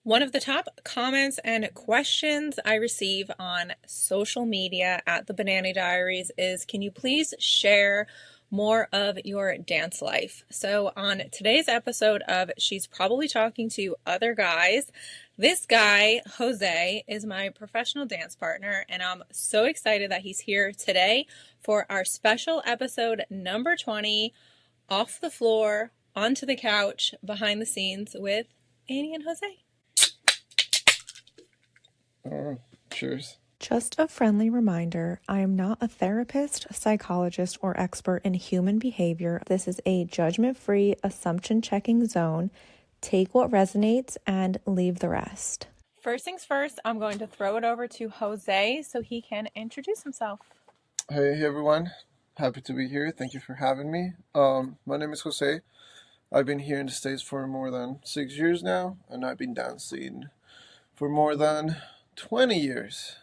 One of the top comments and questions I receive on social media at the Banana Diaries is, can you please share more of your dance life? So on today's episode of She's Probably Talking to Other Guys, this guy, Jose, is my professional dance partner, and I'm so excited that he's here today for our special episode number 20, Off the Floor, Onto the Couch, Behind the Scenes with Annie and Jose. Cheers. Just a friendly reminder, I am not a therapist, psychologist, or expert in human behavior. This is a judgment-free, assumption-checking zone. Take what resonates and leave the rest. First things first, I'm going to throw it over to Jose so he can introduce himself. Hey everyone, happy to be here. Thank you for having me. My name is Jose. I've been here in the States for more than 6 years now, and I've been dancing for more than 20 years.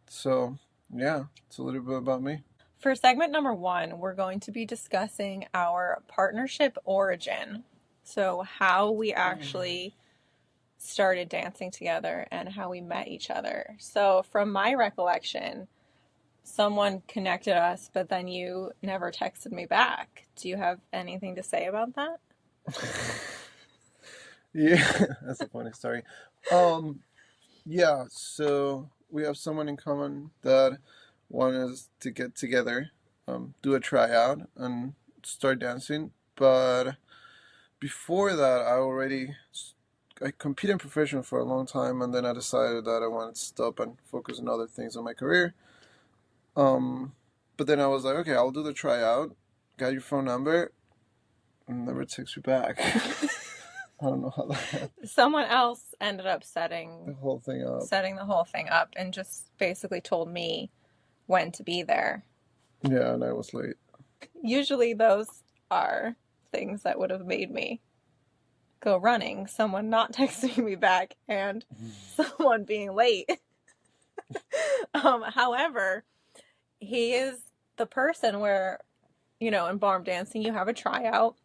So, yeah, it's a little bit about me. For segment number 1, we're going to be discussing our partnership origin. So, how we actually started dancing together and how we met each other. So, from my recollection, someone connected us, but then you never texted me back. Do you have anything to say about that? Yeah, that's a funny story. Yeah, so we have someone in common that wanted us to get together, do a tryout, and start dancing. But before that, I competed in professional for a long time, and then I decided that I wanted to stop and focus on other things in my career. But then I was like, okay, I'll do the tryout. Got your phone number, and never text you back. I don't know how that happened. Someone else ended up setting The whole thing up. the whole thing up and just basically told me when to be there. Yeah, and I was late. Usually those are things that would have made me go running. Someone not texting me back and someone being late. However, he is the person where, in ballroom dancing, you have a tryout.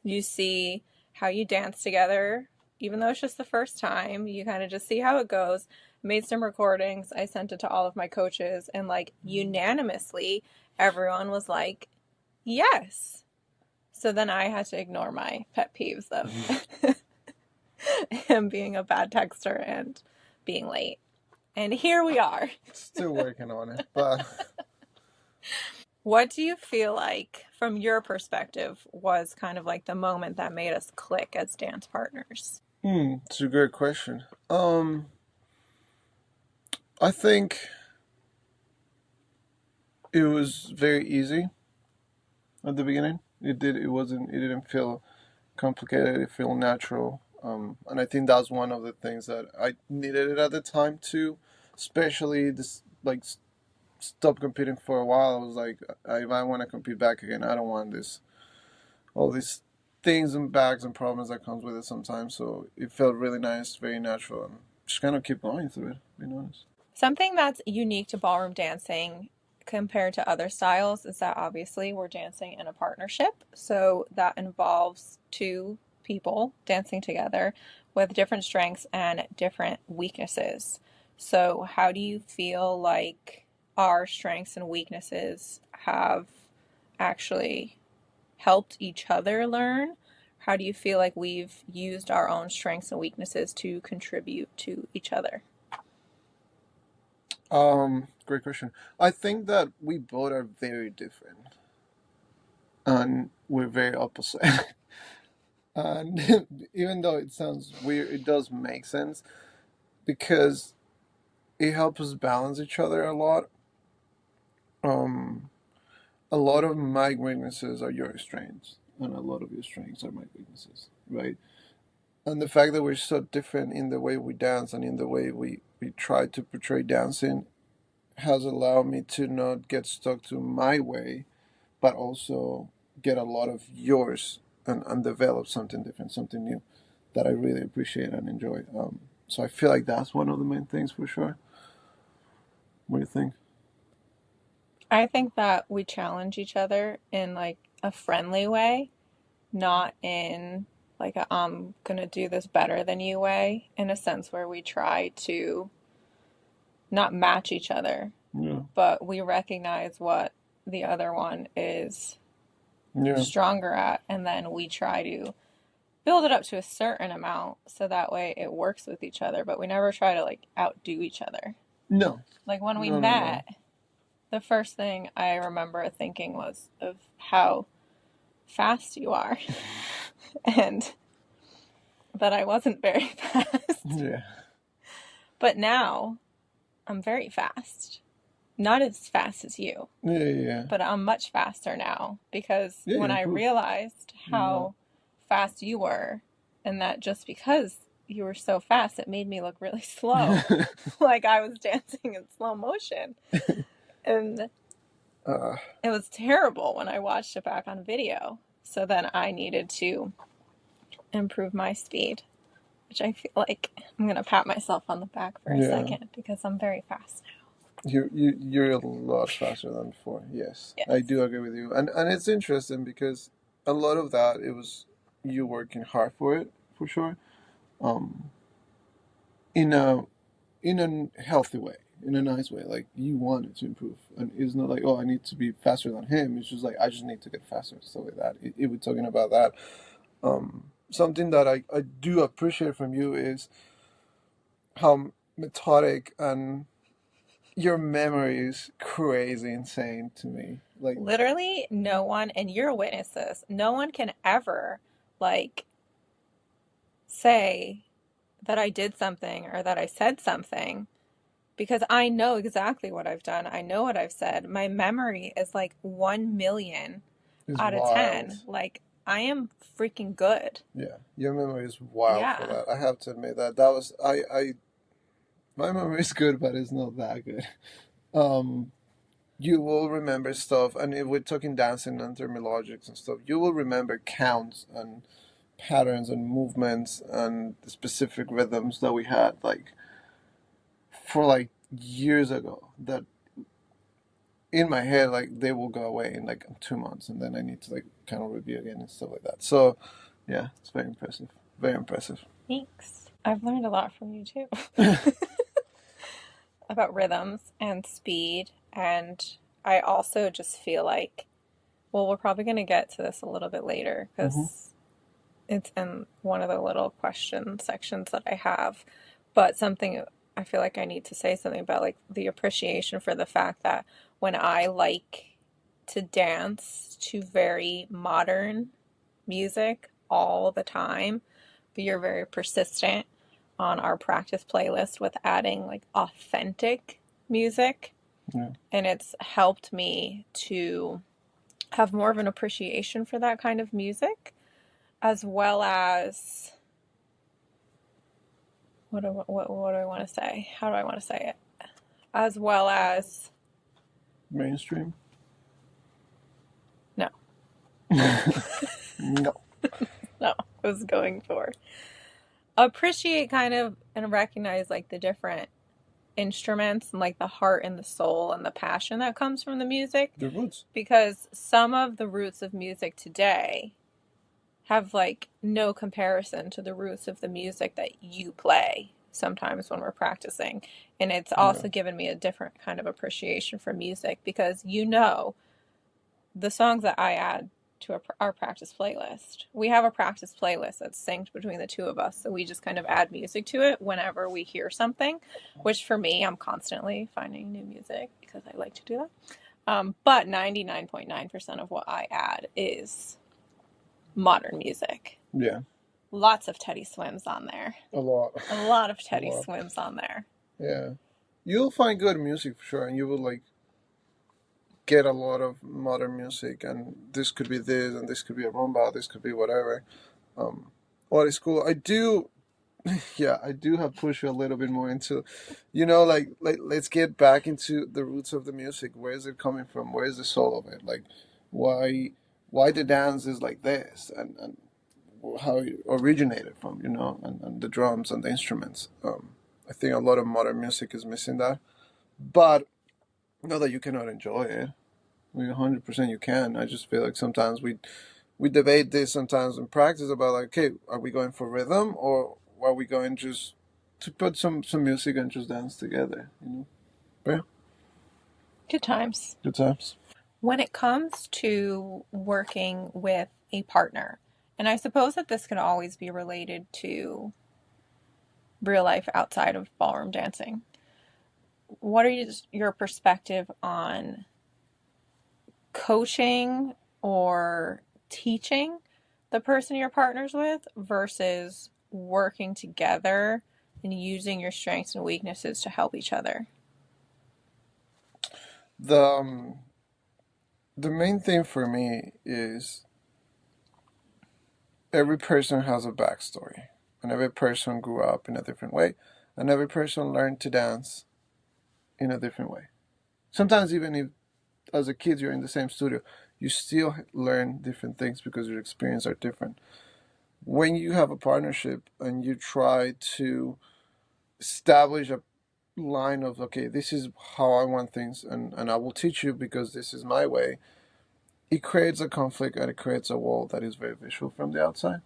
You see how you dance together, even though it's just the first time. You kind of just see how it goes. Made some recordings. I sent it to all of my coaches, and unanimously, everyone was like, yes. So then I had to ignore my pet peeves of him being a bad texter and being late. And here we are. Still working on it, but... What do you feel like, from your perspective, was kind of like the moment that made us click as dance partners? It's a great question. I think it was very easy at the beginning. It didn't feel complicated. It felt natural. And I think that's one of the things that I needed it at the time too, especially this, stop competing for a while. I was like, if I want to compete back again, I don't want all these things and bags and problems that comes with it sometimes. So it felt really nice, very natural, and just kind of keep going through it, being honest. Something that's unique to ballroom dancing compared to other styles is that obviously we're dancing in a partnership. So that involves two people dancing together with different strengths and different weaknesses. So how do you feel like our strengths and weaknesses have actually helped each other learn? How do you feel like we've used our own strengths and weaknesses to contribute to each other? Great question. I think that we both are very different, and we're very opposite. And even though it sounds weird, it does make sense because it helps us balance each other a lot. A lot of my weaknesses are your strengths, and a lot of your strengths are my weaknesses, right? And the fact that we're so different in the way we dance and in the way we try to portray dancing has allowed me to not get stuck to my way, but also get a lot of yours and develop something different, something new that I really appreciate and enjoy. So I feel like that's one of the main things for sure. What do you think? I think that we challenge each other in a friendly way, not in like a I'm gonna do this better than you way, in a sense where we try to not match each other, Yeah. but we recognize what the other one is Yeah. stronger at, and then we try to build it up to a certain amount so that way it works with each other, but we never try to like outdo each other. No. Like when we No. met, the first thing I remember thinking was of how fast you are and that I wasn't very fast. Yeah. But now I'm very fast. Not as fast as you, Yeah. but I'm much faster now because Yeah, when you I improved. realized how fast you were, and that just because you were so fast, it made me look really slow, like I was dancing in slow motion. And it was terrible when I watched it back on video. So then I needed to improve my speed, which I feel like I'm going to pat myself on the back for a second because I'm very fast now. You're a lot faster than before. Yes, I do agree with you, and it's interesting because a lot of that it was you working hard for it for sure, in a healthy way, in a nice way. Like you wanted to improve, and it's not like oh I need to be faster than him. It's just like I just need to get faster, stuff like that. If we're talking about that, something that I do appreciate from you is how methodic and your memory is crazy insane to me. Like literally no one, and you're witnesses, no one can ever like say that I did something or that I said something because I know exactly what I've done. I know what I've said. My memory is like 1 million out of 10. Like I am freaking good. Yeah, your memory is wild for that. I have to admit that was my memory is good, but it's not that good. You will remember stuff, and if we're talking dancing and thermologics and stuff, you will remember counts and patterns and movements and the specific rhythms that we had like for like years ago that in my head like they will go away in like 2 months, and then I need to like kind of review again and stuff like that. So yeah, it's very impressive. Very impressive. Thanks. I've learned a lot from you too. About rhythms and speed, and I also just feel like, well, we're probably going to get to this a little bit later because it's in one of the little question sections that I have, but something I feel like I need to say something about, like the appreciation for the fact that when I like to dance to very modern music all the time, but you're very persistent on our practice playlist with adding like authentic music. Yeah. And it's helped me to have more of an appreciation for that kind of music, as well as what do I want to say? How do I want to say it? As well as mainstream. No. No. No, I was going for appreciate kind of and recognize like the different instruments and like the heart and the soul and the passion that comes from the music. The roots. Because some of the roots of music today have like no comparison to the roots of the music that you play sometimes when we're practicing. And it's also given me a different kind of appreciation for music because the songs that I add to our practice playlist. We have a practice playlist that's synced between the two of us, so we just kind of add music to it whenever we hear something, which for me, I'm constantly finding new music because I like to do that. But 99.9% of what I add is modern music. Yeah. Lots of Teddy Swims on there. A lot. A lot of Teddy Swims on there. Yeah. You'll find good music for sure, and you will like get a lot of modern music, and this could be this, and this could be a rumba, this could be whatever. What is cool. I do have pushed you a little bit more into, like let's get back into the roots of the music. Where is it coming from? Where is the soul of it? Like, why the dance is like this, and how it originated from, and the drums and the instruments. I think a lot of modern music is missing that, but not that you cannot enjoy it. 100% you can. I just feel like sometimes we we debate this sometimes in practice about like, okay, are we going for rhythm or are we going just to put some music and just dance together? But yeah, Good times. good times. When it comes to working with a partner, and I suppose that this could always be related to real life outside of ballroom dancing, what are your perspective on coaching or teaching the person you're partners with versus working together and using your strengths and weaknesses to help each other? The the main thing for me is every person has a backstory, and every person grew up in a different way, and every person learned to dance in a different way. Sometimes even if as a kid you're in the same studio, you still learn different things because your experiences are different. When you have a partnership and you try to establish a line of, okay, this is how I want things, and I will teach you because this is my way, it creates a conflict and it creates a wall that is very visual from the outside.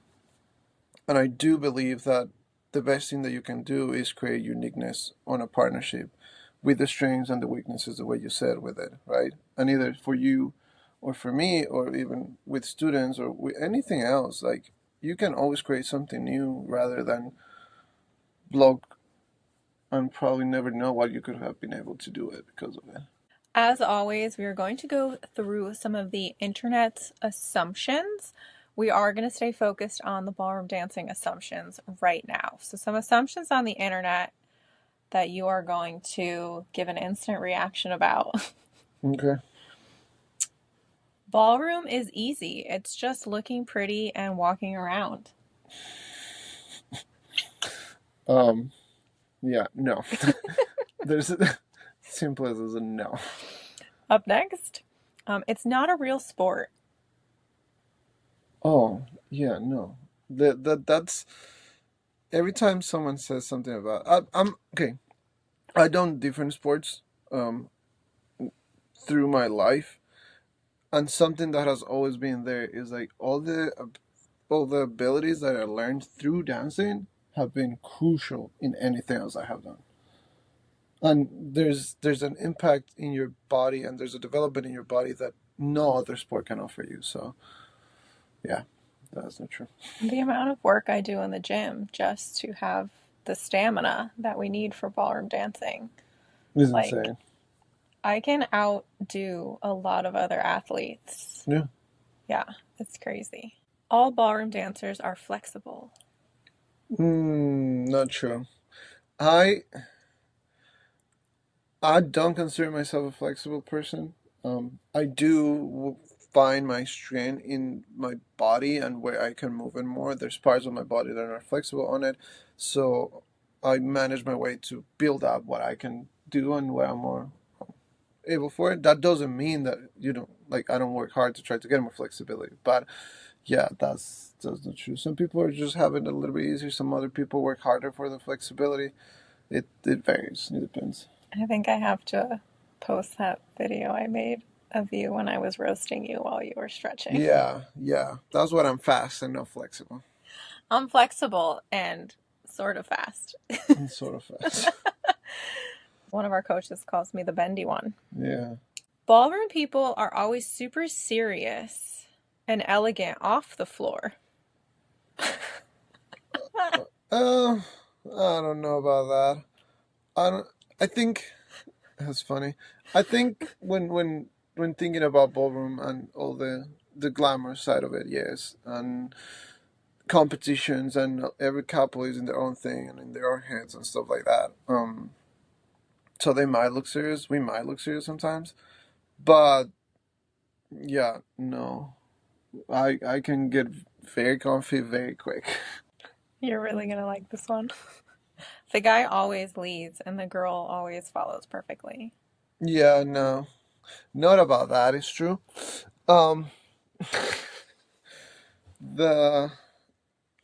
And I do believe that the best thing that you can do is create uniqueness on a partnership with the strengths and the weaknesses, the way you said with it, right? And either for you or for me, or even with students or with anything else, like you can always create something new rather than block and probably never know what you could have been able to do it because of it. As always, we are going to go through some of the internet's assumptions. We are going to stay focused on the ballroom dancing assumptions right now. So, some assumptions on the internet that you are going to give an instant reaction about. Okay. Ballroom is easy. It's just looking pretty and walking around. Yeah, no. There's a simple as a no. Up next, it's not a real sport. Oh, yeah, no. That's every time someone says something about I'm okay. I done different sports um through my life, and something that has always been there is like all the abilities that I learned through dancing have been crucial in anything else I have done. And there's an impact in your body and there's a development in your body that no other sport can offer you. So yeah, that's not true. The amount of work I do in the gym just to have the stamina that we need for ballroom dancing. It's Like, insane. I can outdo a lot of other athletes. Yeah. Yeah, it's crazy. All ballroom dancers are flexible. Not true. I I don't consider myself a flexible person. I do find my strength in my body and where I can move it more. There's parts of my body that are flexible on it, so I manage my way to build up what I can do and where I'm more able for it. That doesn't mean that you don't like I don't work hard to try to get more flexibility, but yeah, that's not true. Some people are just having it a little bit easier. Some other people work harder for the flexibility. It varies. It depends. I think I have to post that video I made of you when I was roasting you while you were stretching. Yeah, yeah. That's what I'm fast and not flexible. I'm flexible and sort of fast. I'm sort of fast. One of our coaches calls me the bendy one. Yeah. Ballroom people are always super serious and elegant off the floor. I don't know about that. I don't. I think that's funny. I think when thinking about ballroom and all the glamour side of it, yes, and competitions and every couple is in their own thing and in their own heads and stuff like that. So they might look serious. We might look serious sometimes, but yeah, no. I can get very comfy very quick. You're really gonna like this one. The guy always leads and the girl always follows perfectly. Yeah, no, not about that. It's true. Um, the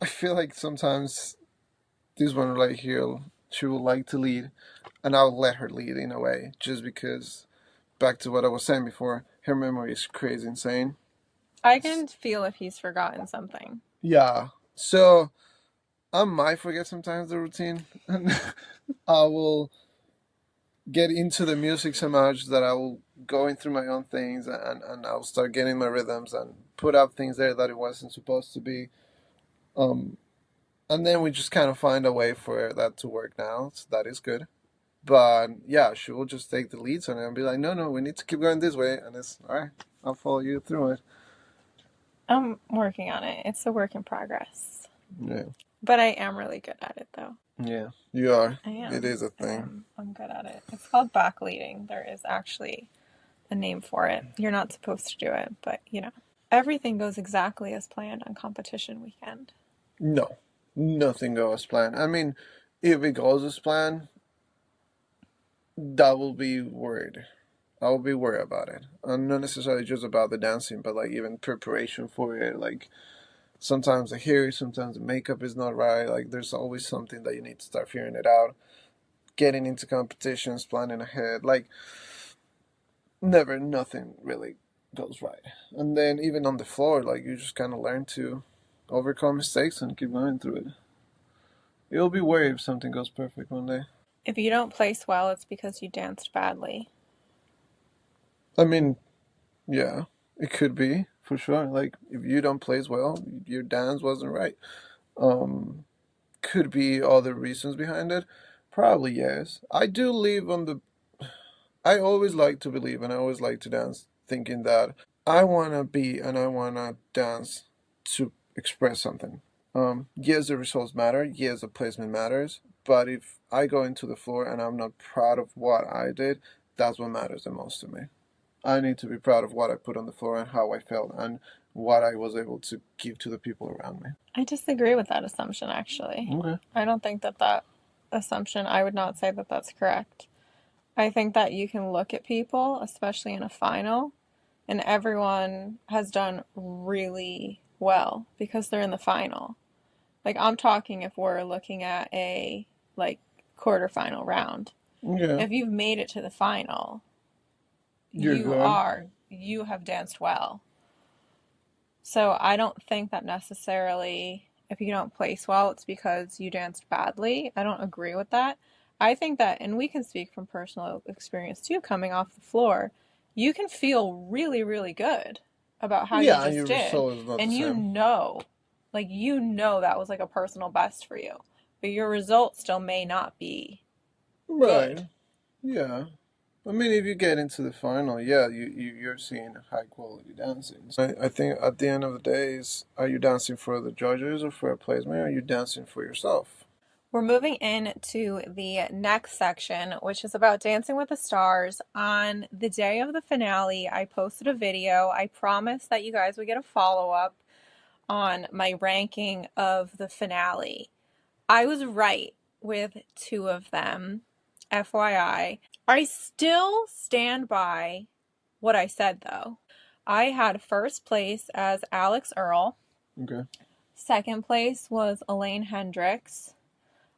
I feel like sometimes this one right here, she would like to lead, and I'll let her lead in a way, just because back to what I was saying before, her memory is crazy insane. I can feel if he's forgotten something. Yeah. So I might forget sometimes the routine, and I will get into the music so much that I will going through my own things, and I'll start getting my rhythms and put up things there that it wasn't supposed to be. Um, and then we just kind of find a way for that to work now. So that is good. But yeah, she will just take the leads on it and be like, no, we need to keep going this way. And it's all right. I'll follow you through it. I'm working on it. It's a work in progress. Yeah. But I am really good at it, though. Yeah, you are. I am. It is a thing. I'm good at it. It's called backleading. There is actually a name for it. You're not supposed to do it, but you know. Everything goes exactly as planned on competition weekend. No, nothing goes as planned. I mean, if it goes as planned, that will be worried. I will be worried about it. And not necessarily just about the dancing, but like even preparation for it. Like sometimes the hair, sometimes the makeup is not right. Like there's always something that you need to start figuring it out. Getting into competitions, planning ahead. Like never, nothing really goes right. And then even on the floor, like you just kind of learn to overcome mistakes and keep going through it. It'll be weird if something goes perfect one day. If you don't place well, it's because you danced badly. I mean, yeah, it could be for sure. Like if you don't place well, your dance wasn't right. Um, could be other reasons behind it. Probably yes. I do live on the. I always like to believe, and I always like to dance, thinking that I wanna be and I wanna dance to express something. Yes, the results matter. Yes, the placement matters. But if I go into the floor and I'm not proud of what I did, that's what matters the most to me. I need to be proud of what I put on the floor and how I felt and what I was able to give to the people around me. I disagree with that assumption, actually. Okay. I don't think that assumption, I would not say that that's correct. I think that you can look at people, especially in a final, and everyone has done really well because they're in the final. Like I'm talking if we're looking at a like quarterfinal round. Yeah. If you've made it to the final, You're good. you have danced well. So I don't think that necessarily if you don't place well, it's because you danced badly. I don't agree with that. I think that, and we can speak from personal experience too, coming off the floor, you can feel really, really good about how you Yeah, just your did. result is not the And same. like you know that was like a personal best for you. But your result still may not be Right. good. Yeah. I mean, if you get into the final, yeah, you're seeing high quality dancing. I think at the end of the day, is are you dancing for the judges or for a placement? Or are you dancing for yourself? We're moving into the next section, which is about Dancing with the Stars. On the day of the finale, I posted a video. I promised that you guys would get a follow-up on my ranking of the finale. I was right with two of them, FYI. I still stand by what I said, though. I had first place as Alex Earl. Okay. Second place was Elaine Hendricks.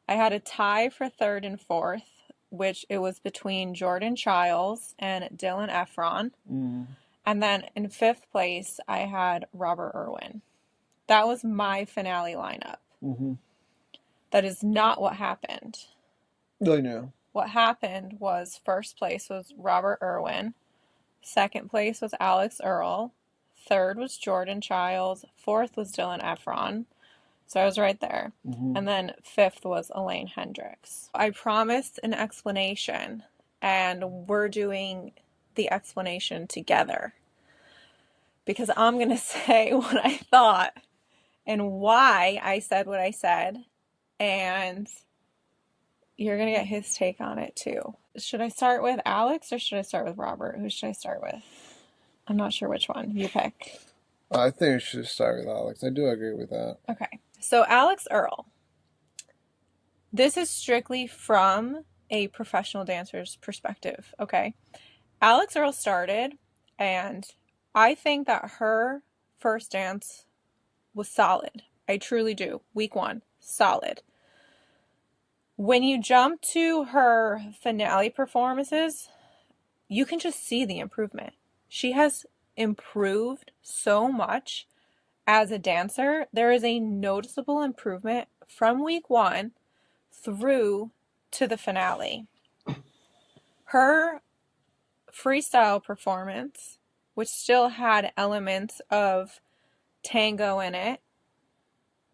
I had a tie for third and fourth, which it was between Jordan Childs and Dylan Efron. And then in fifth place, I had Robert Irwin. That was my finale lineup. That is not what happened. I know. What happened was first place was Robert Irwin. Second place was Alex Earl. Third was Jordan Childs. Fourth was Dylan Efron. So I was right there. And then fifth was Elaine Hendricks. I promised an explanation, and we're doing the explanation together. Because I'm going to say what I thought and why I said what I said, and you're going to get his take on it too. Should I start with Alex or should I start with Robert? Who should I start with? I'm not sure which one. You pick. I think we should start with Alex. I do agree with that. Okay. So Alex Earl. This is strictly from a professional dancer's perspective, okay? Alex Earl started, and I think that her first dance was solid. I truly do. Week 1, solid. When you jump to her finale performances, you can just see the improvement. She has improved so much as a dancer. There is a noticeable improvement from week 1 through to the finale. Her freestyle performance, which still had elements of tango in it,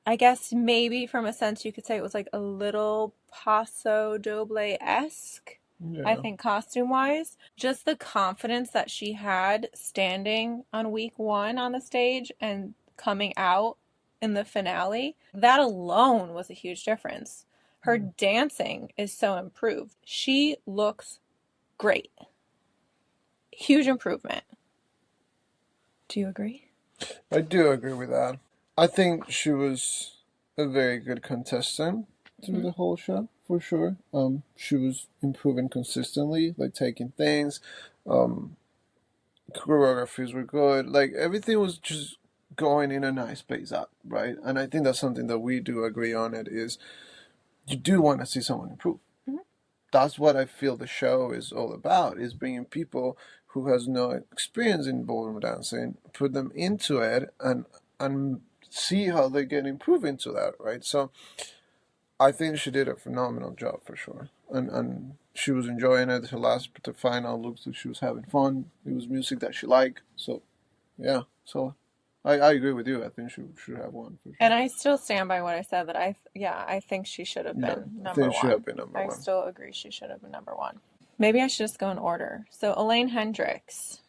I guess maybe from a sense you could say it was like a little Paso Doble-esque, I think, costume-wise. Just the confidence that she had standing on week 1 on the stage and coming out in the finale, that alone was a huge difference. Her dancing is so improved. She looks great. Huge improvement. Do you agree? I do agree with that. I think she was a very good contestant through the whole show, for sure. She was improving consistently, like taking things. Choreographies were good. Like everything was just going in a nice pace up, right? And I think that's something that we do agree on. It is you do want to see someone improve. That's what I feel the show is all about: is bringing people who has no experience in ballroom dancing, put them into it, and see how they get improved into that, right? So I think she did a phenomenal job for sure, and she was enjoying it. The final looks like she was having fun. It was music that she liked, so yeah. So I agree with you. I think she should have won for sure. And I still stand by what I said, that I think she should have been I number think she one. should have been number I one. still agree she should have been number 1. Maybe I should just go in order. So Elaine Hendricks,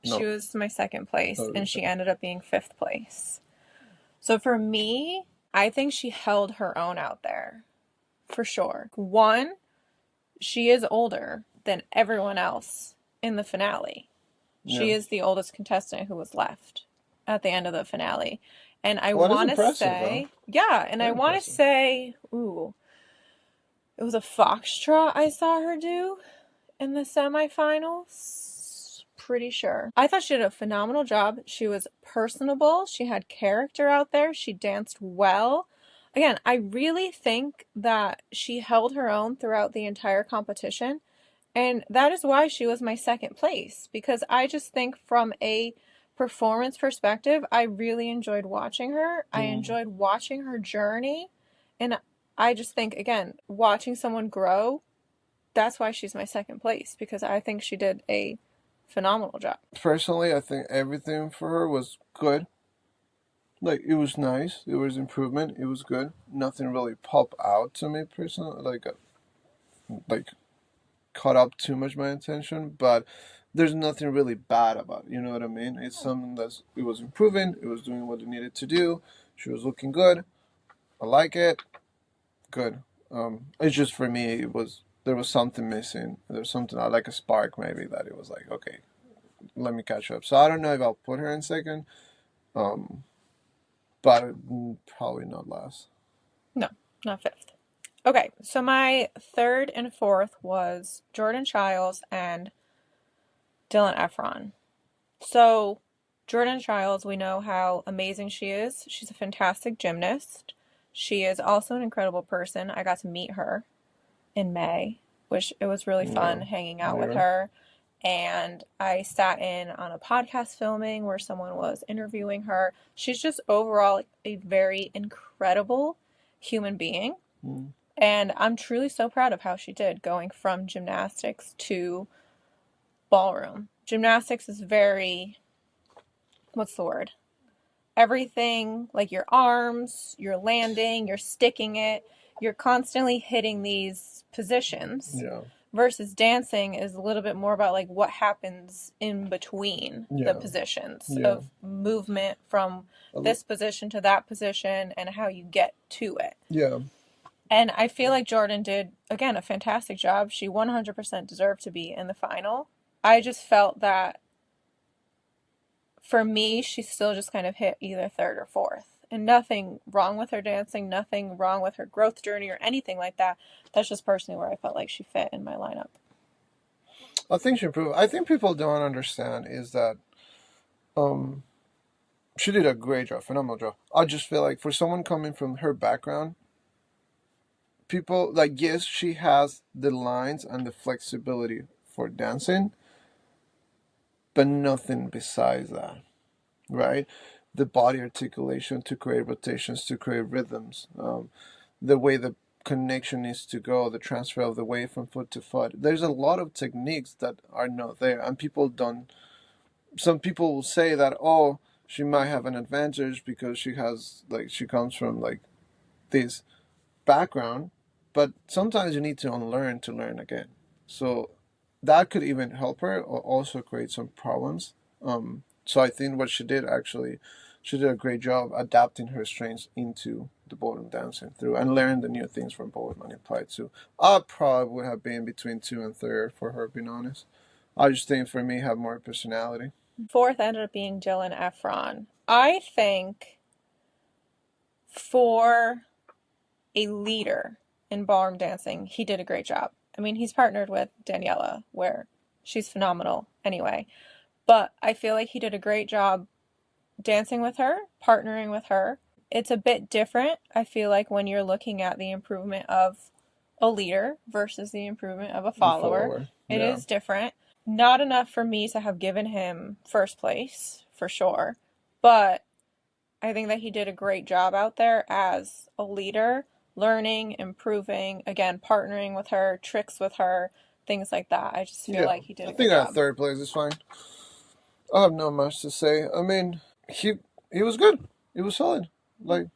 No. she was my second place, Oh, and she okay. ended up being 5th place. So for me, I think she held her own out there, for sure. 1, she is older than everyone else in the finale. She Yeah. is the oldest contestant who was left at the end of the finale. And I Well, that's want to impressive, say, though. yeah, and I Very want to impressive. say, ooh, it was a foxtrot I saw her do in the semifinals. Pretty sure. I thought she did a phenomenal job. She was personable. She had character out there. She danced well. Again, I really think that she held her own throughout the entire competition. And that is why she was my second place, because I just think from a performance perspective, I really enjoyed watching her. I enjoyed watching her journey. And I just think, again, watching someone grow, that's why she's my second place, because I think she did a phenomenal job. Personally, I think everything for her was good. Like, it was nice. It was improvement. It was good. Nothing really popped out to me personally. Like caught up too much my attention, but there's nothing really bad about it. You know what I mean? It's something it was improving. It was doing what it needed to do. She was looking good. I like it. Good. It's just for me, there was something missing. There was something like a spark maybe that it was like, okay, let me catch up. So I don't know if I'll put her in second, but probably not last. No, not 5th. Okay, so my 3rd and 4th was Jordan Childs and Dylan Efron. So, Jordan Childs, we know how amazing she is. She's a fantastic gymnast. She is also an incredible person. I got to meet her in May, which it was really fun hanging out with her. And I sat in on a podcast filming where someone was interviewing her. She's just overall a very incredible human being. And I'm truly so proud of how she did, going from gymnastics to ballroom. Gymnastics is very, what's the word? Everything, like your arms, you're landing, you're sticking it, you're constantly hitting these positions. Yeah. Versus dancing is a little bit more about like what happens in between the positions of movement from this position to that position and how you get to it. Yeah. And I feel like Jordan did, again, a fantastic job. She 100% deserved to be in the final. I just felt that for me, she still just kind of hit either 3rd or 4th. And nothing wrong with her dancing, nothing wrong with her growth journey or anything like that. That's just personally where I felt like she fit in my lineup. I think she improved. I think people don't understand is that she did a great job, phenomenal job. I just feel like for someone coming from her background, people like, yes, she has the lines and the flexibility for dancing, but nothing besides that, right? The body articulation to create rotations, to create rhythms, the way the connection needs to go, the transfer of the weight from foot to foot. There's a lot of techniques that are not there, and people don't. Some people will say that, oh, she might have an advantage because she comes from like this background, but sometimes you need to unlearn to learn again. So that could even help her or also create some problems. So I think what she did actually, she did a great job adapting her strengths into the ballroom dancing through and learn the new things from ballroom and apply to. I probably would have been between two and third for her, being honest. I just think for me, have more personality. Fourth ended up being Dylan Efron. I think for a leader in ballroom dancing, he did a great job. I mean, he's partnered with Daniela, where she's phenomenal anyway. But I feel like he did a great job dancing with her, partnering with her. It's a bit different, I feel like, when you're looking at the improvement of a leader versus the improvement of a follower. It Yeah. is different. Not enough for me to have given him first place, for sure. But I think that he did a great job out there as a leader, learning, improving, again, partnering with her, tricks with her, things like that. I just feel like he did I a good think our job. third place is fine. I have not much to say. I mean, he was good. He was solid. Like,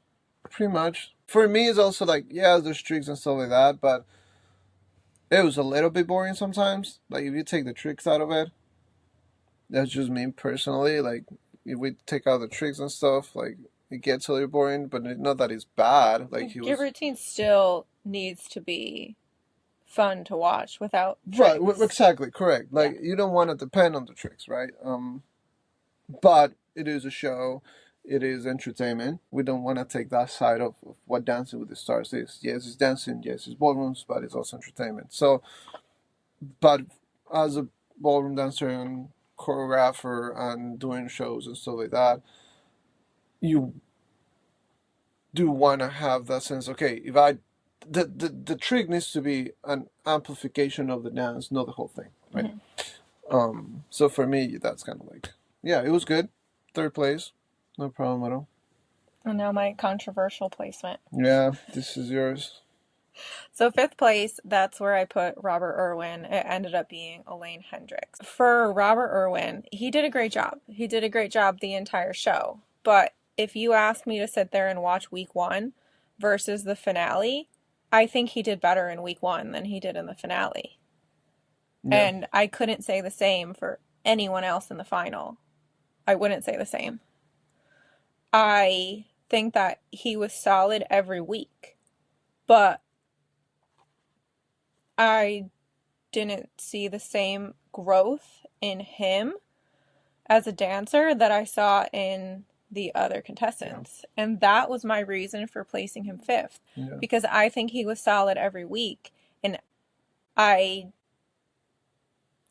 pretty much. For me, it's also like, yeah, there's tricks and stuff like that, but it was a little bit boring sometimes. Like, if you take the tricks out of it, that's just me personally. Like, if we take out the tricks and stuff, like, it gets a little boring, but not that it's bad. Like, he Your was. routine still needs to be fun to watch without Right, tricks. exactly, correct. Like, you don't want to depend on the tricks, right? But it is a show. It is entertainment. We don't want to take that side of what Dancing with the Stars is. Yes, it's dancing. Yes, it's ballrooms, but it's also entertainment. So, but as a ballroom dancer and choreographer and doing shows and stuff like that, you do want to have that sense. Okay, if I, the trick needs to be an amplification of the dance, not the whole thing, right? So for me, that's kind of like, yeah, it was good. Third place, no problem at all. And now my controversial placement. Yeah, this is yours. So fifth place, that's where I put Robert Irwin. It ended up being Elaine Hendricks. For Robert Irwin, he did a great job. He did a great job the entire show. But if you ask me to sit there and watch week one versus the finale, I think he did better in week one than he did in the finale. Yeah. And I couldn't say the same for anyone else in the final. I wouldn't say the same. I think that he was solid every week, but I didn't see the same growth in him as a dancer that I saw in the other contestants. Yeah. And that was my reason for placing him fifth. Yeah. Because I think he was solid every week. And I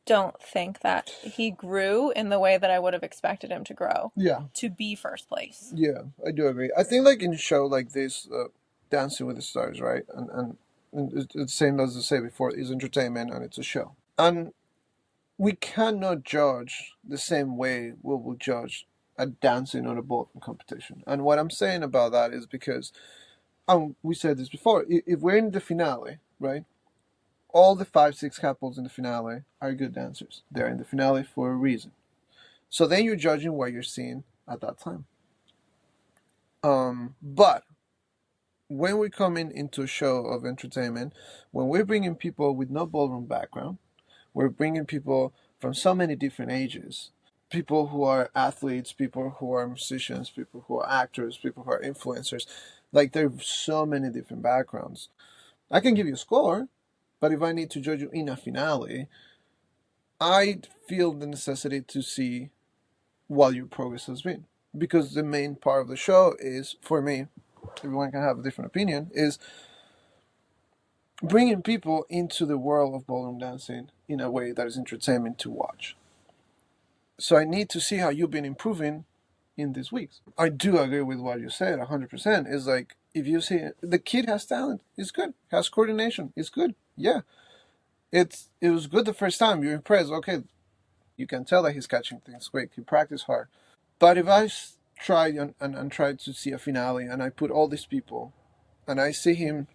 don't think that he grew in the way that I would have expected him to grow. Yeah. To be first place. Yeah, I do agree. I think like in a show like this, Dancing with the Stars, right? And it's the same as I say before, it's entertainment and it's a show. And we cannot judge the same way we will judge a dancing or a ballroom competition. And what I'm saying about that is because, we said this before, if we're in the finale, right? All the 5-6 couples in the finale are good dancers. They're in the finale for a reason. So then you're judging what you're seeing at that time. But when we're coming into a show of entertainment, when we're bringing people with no ballroom background, we're bringing people from so many different ages. People who are athletes, people who are musicians, people who are actors, people who are influencers. Like, there are so many different backgrounds. I can give you a score, but if I need to judge you in a finale, I feel the necessity to see what your progress has been. Because the main part of the show is, for me, everyone can have a different opinion, is bringing people into the world of ballroom dancing in a way that is entertainment to watch. So I need to see how you've been improving in these weeks. I do agree with what you said 100%. Is like, if you see the kid has talent, it's good. Has coordination, it's good. Yeah. It was good the first time. You're impressed. Okay, You can tell that he's catching things quick. He practiced hard. But if I try and try to see a finale and I put all these people and I see him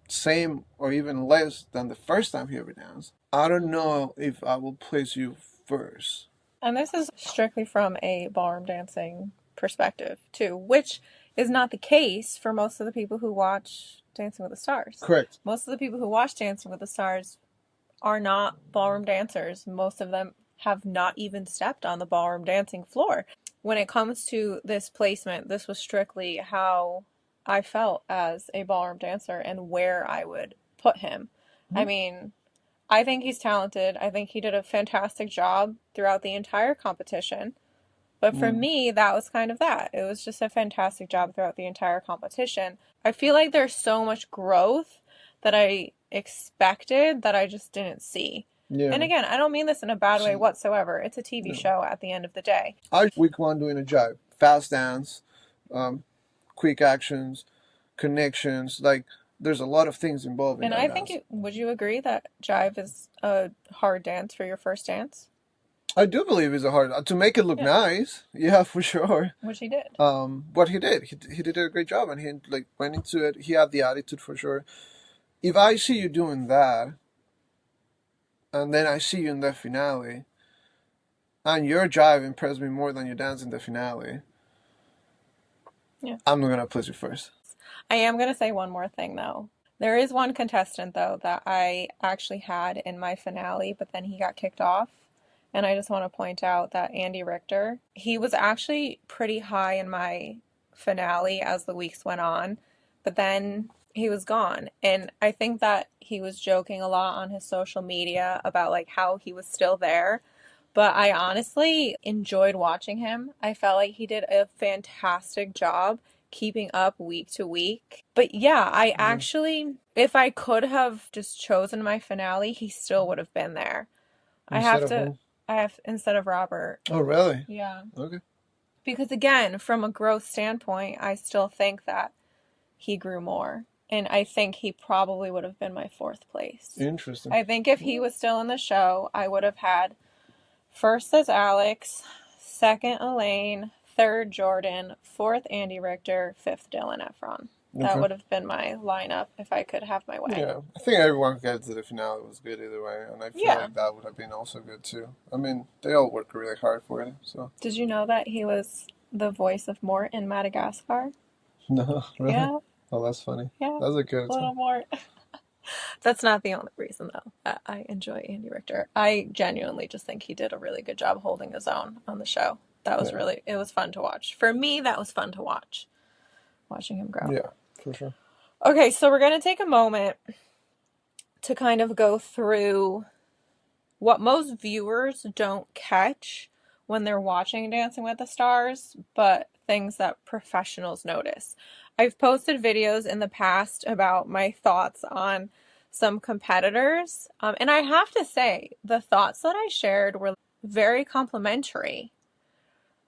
same or even less than the first time he ever danced, I don't know if I will place you first. And this is strictly from a ballroom dancing perspective, too, which is not the case for most of the people who watch Dancing with the Stars. Correct. Most of the people who watch Dancing with the Stars are not ballroom dancers. Most of them have not even stepped on the ballroom dancing floor. When it comes to this placement, this was strictly how I felt as a ballroom dancer and where I would put him. I mean, I think he's talented. I think he did a fantastic job throughout the entire competition. But for me, that was kind of that. It was just a fantastic job throughout the entire competition. I feel like there's so much growth that I expected that I just didn't see. Yeah. And again, I don't mean this in a bad way whatsoever. It's a TV show at the end of the day. Week one doing a jive. Fast dance, quick actions, connections. Like, there's a lot of things involved in And that I dance. think, would you agree that jive is a hard dance for your first dance? I do believe it's a hard to make it look nice. Yeah, for sure. Which he did. What he did, he did a great job, and he like went into it. He had the attitude for sure. If I see you doing that, and then I see you in the finale, and your jive impressed me more than your dance in the finale, I'm not gonna place you first. I am going to say one more thing, though. There is one contestant, though, that I actually had in my finale, but then he got kicked off. And I just want to point out that Andy Richter, he was actually pretty high in my finale as the weeks went on, but then he was gone. And I think that he was joking a lot on his social media about like how he was still there. But I honestly enjoyed watching him. I felt like he did a fantastic job keeping up week to week. But yeah, I actually, if I could have just chosen my finale, he still would have been there. Instead of Robert. Oh, really? Yeah. Okay. Because again, from a growth standpoint, I still think that he grew more. And I think he probably would have been my fourth place. Interesting. I think if he was still in the show, I would have had first as Alex, second Elaine, third Jordan, fourth Andy Richter, fifth Dylan Efron. That would have been my lineup if I could have my way. Yeah, I think everyone who got to the finale was good either way, and I feel like that would have been also good too. I mean, they all worked really hard for it. So. Did you know that he was the voice of Mort in Madagascar? No, really? Yeah. Oh, that's funny. Yeah. That's a good little Mort. That's not the only reason, though, that I enjoy Andy Richter. I genuinely just think he did a really good job holding his own on the show. That was it was fun to watch. For me, that was fun to watch. Watching him grow. Yeah, for sure. Okay, so we're going to take a moment to kind of go through what most viewers don't catch when they're watching Dancing with the Stars, but things that professionals notice. I've posted videos in the past about my thoughts on some competitors, and I have to say, the thoughts that I shared were very complimentary.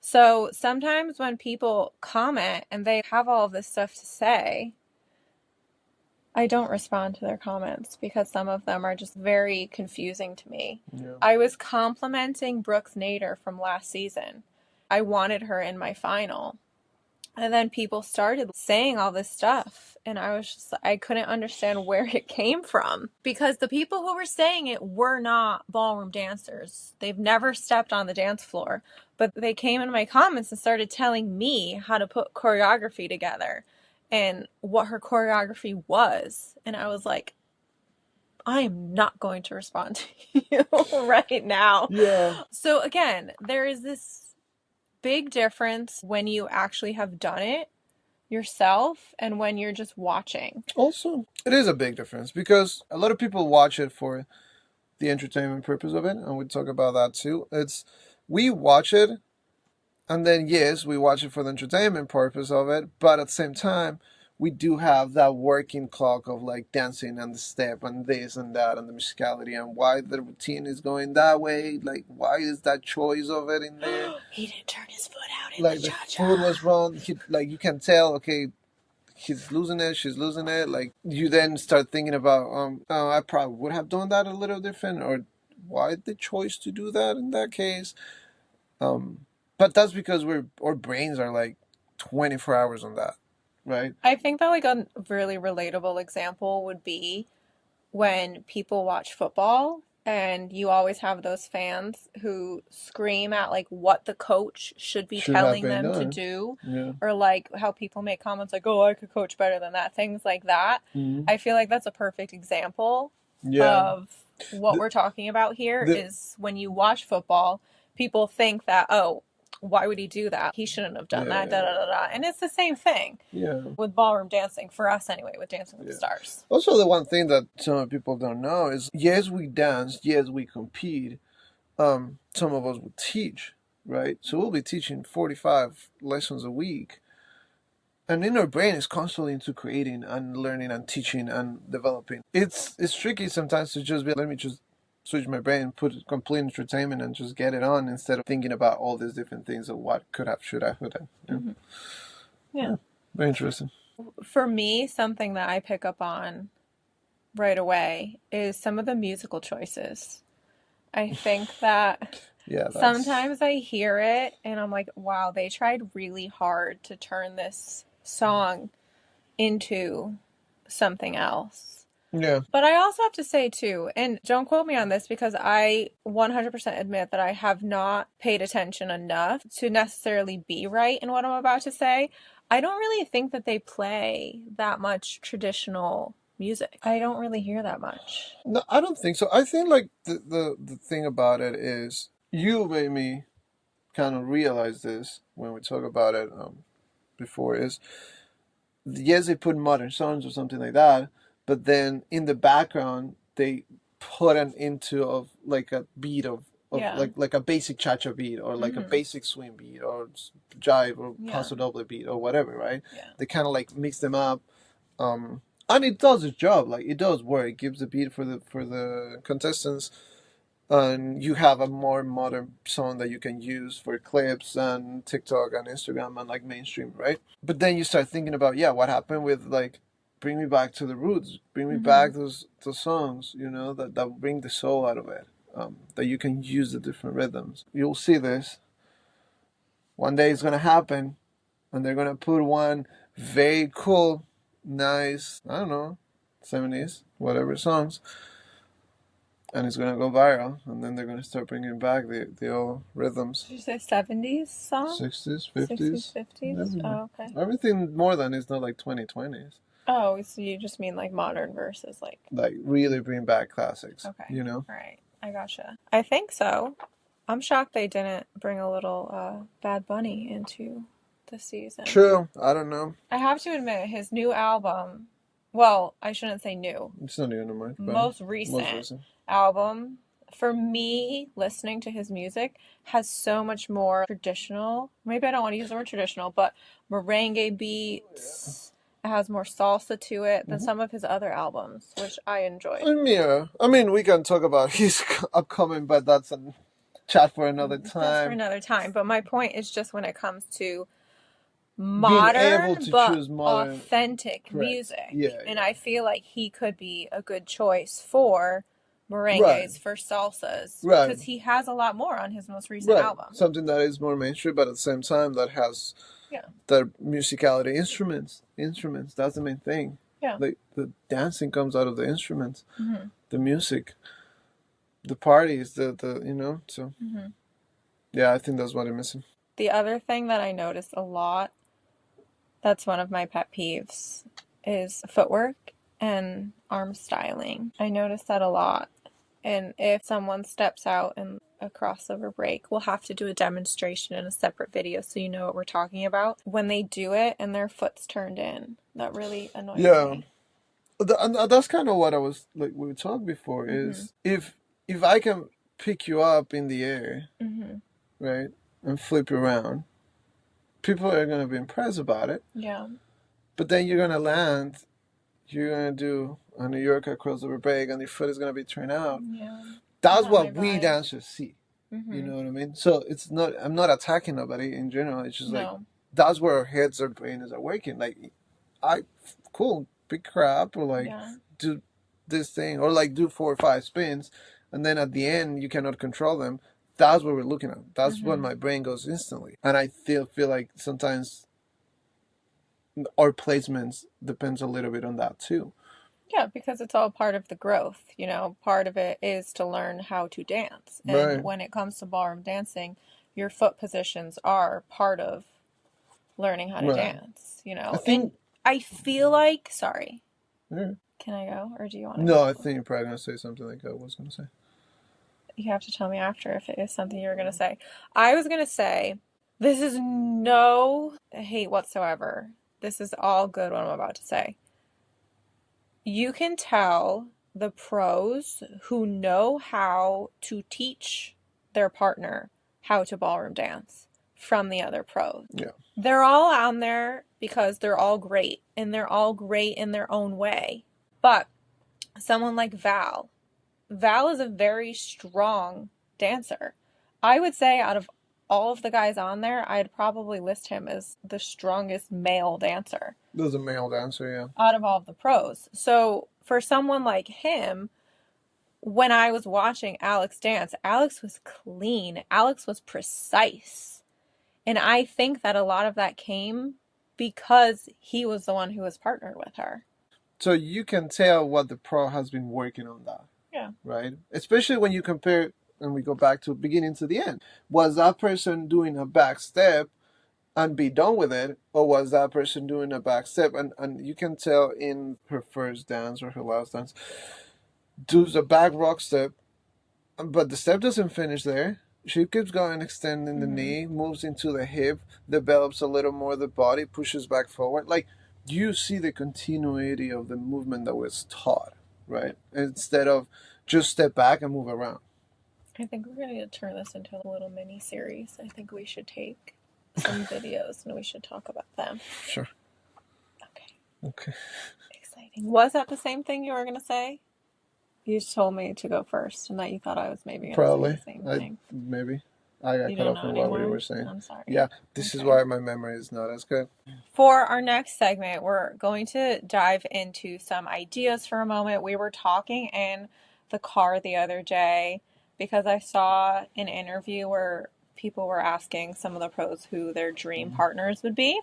So sometimes when people comment and they have all of this stuff to say, I don't respond to their comments because some of them are just very confusing to me. Yeah. I was complimenting Brooks Nader from last season. I wanted her in my final. And then people started saying all this stuff. And I couldn't understand where it came from. Because the people who were saying it were not ballroom dancers. They've never stepped on the dance floor. But they came in my comments and started telling me how to put choreography together and what her choreography was. And I was like, I am not going to respond to you right now. Yeah. So again, there is this big difference when you actually have done it yourself and when you're just watching. Also, it is a big difference because a lot of people watch it for the entertainment purpose of it, and we talk about that too. We watch it, and then yes, we watch it for the entertainment purpose of it, but at the same time, we do have that working clock of like dancing and the step and this and that and the musicality and why the routine is going that way. Like, why is that choice of it in there? He didn't turn his foot out in like the cha-cha. Foot was wrong. Like, you can tell, okay, he's losing it, she's losing it. Like, you then start thinking about, I probably would have done that a little different, or why the choice to do that in that case. But that's because our brains are like 24 hours on that, right? I think that like a really relatable example would be when people watch football and you always have those fans who scream at like what the coach should be Should have telling been them to done. do, Yeah. or like how people make comments like, oh, I could coach better than that, things like that. I feel like that's a perfect example Yeah. of what The, we're talking about here. the, Is when you watch football, people think that, oh, why would he do that? He shouldn't have done that, da da da da. And it's the same thing yeah. with ballroom dancing, for us anyway, with Dancing with the Yeah. Stars. Also, the one thing that some people don't know is, yes, we dance, yes, we compete. Some of us will teach, right? So we'll be teaching 45 lessons a week. And in our brain is constantly into creating and learning and teaching and developing. It's tricky sometimes to just be, let me just switch my brain, put complete entertainment and just get it on, instead of thinking about all these different things of what could have, should have, would have. Yeah. Mm-hmm. Yeah. Very interesting. For me, something that I pick up on right away is some of the musical choices. I think that sometimes I hear it and I'm like, wow, they tried really hard to turn this song into something else. Yeah. But I also have to say too, and don't quote me on this because I 100% admit that I have not paid attention enough to necessarily be right in what I'm about to say. I don't really think that they play that much traditional music. I don't really hear that much. No, I don't think so. I think like the thing about it is, you made me kind of realize this when we talk about it before, is, yes, they put modern songs or something like that, but then in the background they put an into of like a beat of Yeah. like a basic cha-cha beat, or like a basic swing beat, or jive, or paso doble beat, or whatever, right? Yeah. They kind of like mix them up, and it does its job. Like, it does work. It gives the beat for the contestants, and you have a more modern song that you can use for clips and TikTok and Instagram and like mainstream, right? But then you start thinking about, yeah, what happened with like, bring me back to the roots, bring me back those songs, that bring the soul out of it, that you can use the different rhythms. You'll see this one day. It's gonna happen, and they're gonna put one very cool, nice, I don't know, 70s whatever songs, and it's gonna go viral, and then they're gonna start bringing back the old rhythms. Did you say 70s song? 60s, 50s, 60s, 50s? everything. Oh, okay. Everything more than is not like 2020s. Oh, so you just mean like modern versus like really bring back classics. Okay. Right. I gotcha. I think so. I'm shocked they didn't bring a little Bad Bunny into the season. True. I don't know. I have to admit, his new album, well, I shouldn't say new. It's not new anymore. Most recent album, for me, listening to his music, has so much more traditional, maybe I don't want to use the word traditional, but merengue beats. Yeah. It has more salsa to it than some of his other albums, which I enjoyed. Yeah. I mean, we can talk about his upcoming, but that's a chat for another time. That's for another time. But my point is just when it comes to modern but authentic music. Yeah, and I feel like he could be a good choice for merengues, for salsas, because he has a lot more on his most recent album. Something that is more mainstream, but at the same time that has the musicality, instruments. That's the main thing. Yeah, the dancing comes out of the instruments, the music, the parties, the so. Yeah, I think that's what I'm missing. The other thing that I noticed a lot, that's one of my pet peeves, is footwork and arm styling. I notice that a lot. And if someone steps out in a crossover break, we'll have to do a demonstration in a separate video so you know what we're talking about. When they do it and their foot's turned in, that really annoys me. And that's kind of what I was, like, we talked before, is if I can pick you up in the air, right, and flip you around, people are going to be impressed about it. Yeah. But then you're going to land, you're going to do a New Yorker crossover break, and your foot is going to be turned out. Yeah. That's what we dancers see. You know what I mean? So it's not, I'm not attacking nobody in general. It's just like, that's where our heads, our brains are working. Like, cool, big crap, or like, do this thing, or like do 4 or 5 spins, and then at the end you cannot control them. That's what we're looking at. That's when my brain goes instantly, and I feel like sometimes our placements depends a little bit on that too. Yeah, because it's all part of the growth. You know, part of it is to learn how to dance. And Right. when it comes to ballroom dancing, your foot positions are part of learning how to Right. dance, you I know. think. And I feel like, sorry, Yeah. can I go or do you want to No, go? I think you're probably gonna say something like I was gonna say. You have to tell me after if it is something you were going to say. I was going to say, this is no hate whatsoever. This is all good what I'm about to say. You can tell the pros who know how to teach their partner how to ballroom dance from the other pros. Yeah. They're all on there because they're all great and they're all great in their own way. But someone like Val is a very strong dancer. I would say out of all of the guys on there, I'd probably list him as the strongest male dancer. There's a male dancer, yeah. Out of all of the pros. So for someone like him, when I was watching Alex dance, Alex was clean. Alex was precise. And I think that a lot of that came because he was the one who was partnered with her. So you can tell what the pro has been working on that. Yeah. Right? Especially when you compare, and we go back to beginning to the end. Was that person doing a back step and be done with it, or was that person doing a back step? And you can tell in her first dance or her last dance, does a back rock step, but the step doesn't finish there. She keeps going, extending the knee, moves into the hip, develops a little more the body, pushes back forward. Like, you see the continuity of the movement that was taught, right? Instead of just step back and move around. I think we're going to turn this into a little mini series. I think we should take some videos and we should talk about them. Sure. Okay. Okay. Exciting. Was that the same thing you were going to say? You just told me to go first and that you thought I was maybe going to say the same thing. Maybe. I got You cut don't off know on what you anymore? were saying. I'm sorry. Yeah, this is Okay. why my memory is not as good. For our next segment, we're going to dive into some ideas for a moment. We were talking in the car the other day because I saw an interview where people were asking some of the pros who their dream partners would be.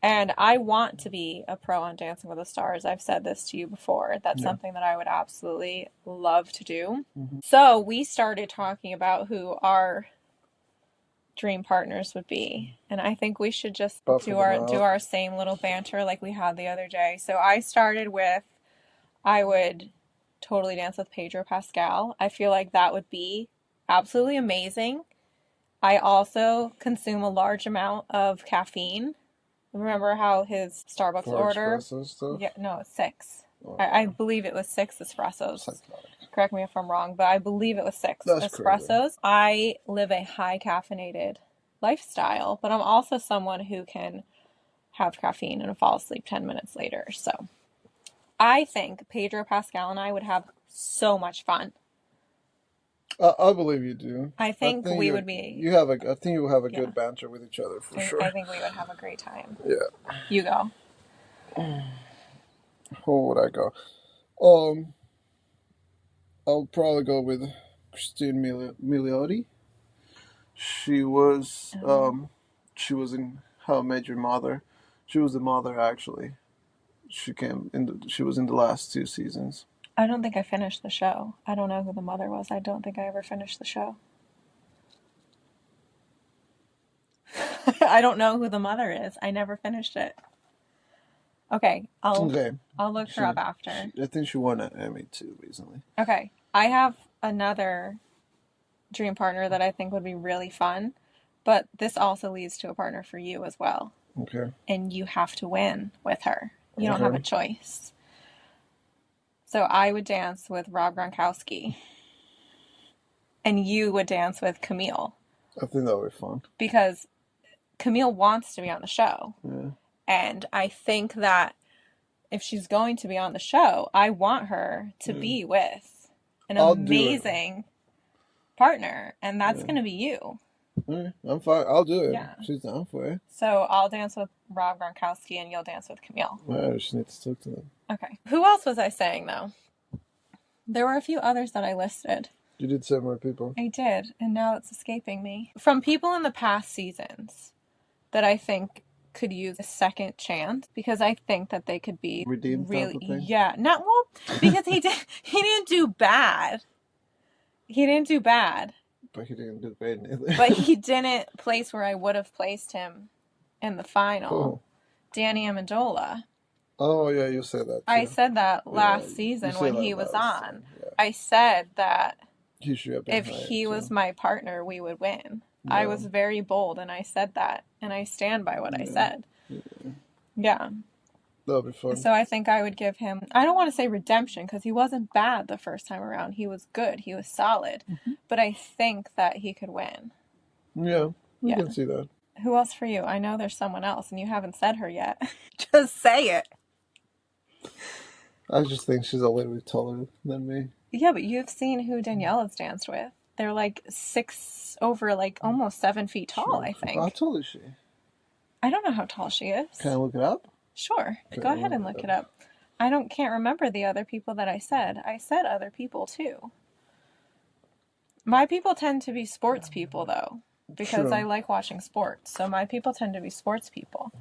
And I want to be a pro on Dancing with the Stars. I've said this to you before. That's something that I would absolutely love to do. So we started talking about who our dream partners would be, and I think we should just do our same little banter like we had the other day. So I started with, I would totally dance with Pedro Pascal. I feel like that would be absolutely amazing. I also consume a large amount of caffeine. Remember how his Starbucks order? Stuff? Yeah, no, it's 6. I believe it was 6 espressos. Psychotic. Correct me if I'm wrong, but I believe it was 6 espressos. Crazy. I live a high caffeinated lifestyle, but I'm also someone who can have caffeine and fall asleep 10 minutes later. So I think Pedro Pascal and I would have so much fun. I believe you do. I think we would be. I think you will have a good banter with each other for sure. I think we would have a great time. Yeah. You go. Who would I go? I'll probably go with Christine Milioti. She was in How I Met Your Mother. She was the mother actually. She was in the last 2 seasons. I don't think I finished the show. I don't know who the mother was. I don't think I ever finished the show. I don't know who the mother is. I never finished it. Okay, I'll look her up after. I think she won an Emmy too recently. Okay, I have another dream partner that I think would be really fun, but this also leads to a partner for you as well. Okay. And you have to win with her. You don't have a choice. So I would dance with Rob Gronkowski, and you would dance with Camille. I think that would be fun. Because Camille wants to be on the show. Yeah. And I think that if she's going to be on the show, I want her to be with an amazing partner. And that's going to be you. Right, I'm fine. I'll do it. Yeah. She's down for it. So I'll dance with Rob Gronkowski and you'll dance with Camille. I just need to talk to them. Okay. Who else was I saying, though? There were a few others that I listed. You did say more people. I did, and now it's escaping me. From people in the past seasons that I think could use a second chance, because I think that they could be Redeemed really, type of thing? yeah, not well, because he didn't do bad. He didn't do bad, But he didn't do great either. but he didn't place where I would have placed him in the final. Danny Amendola. Oh, yeah, you said that too. I said that last you season said when that he was last on. time, yeah. I said that He should have been if higher, he too. was my partner, we would win. I was very bold, and I said that, and I stand by what I said. Yeah. That'll be fun. So I think I would give him, I don't want to say redemption, because he wasn't bad the first time around. He was good. He was solid. But I think that he could win. Yeah, we can see that. Who else for you? I know there's someone else, and you haven't said her yet. Just say it. I just think she's a little bit taller than me. Yeah, but you've seen who Danielle has danced with. They're like almost 7 feet tall, I think. How tall is she? I don't know how tall she is. Can I look it up? Sure. Go ahead and look it up. Can't remember the other people that I said. I said other people too. My people tend to be sports people though, because I like watching sports. So my people tend to be sports people.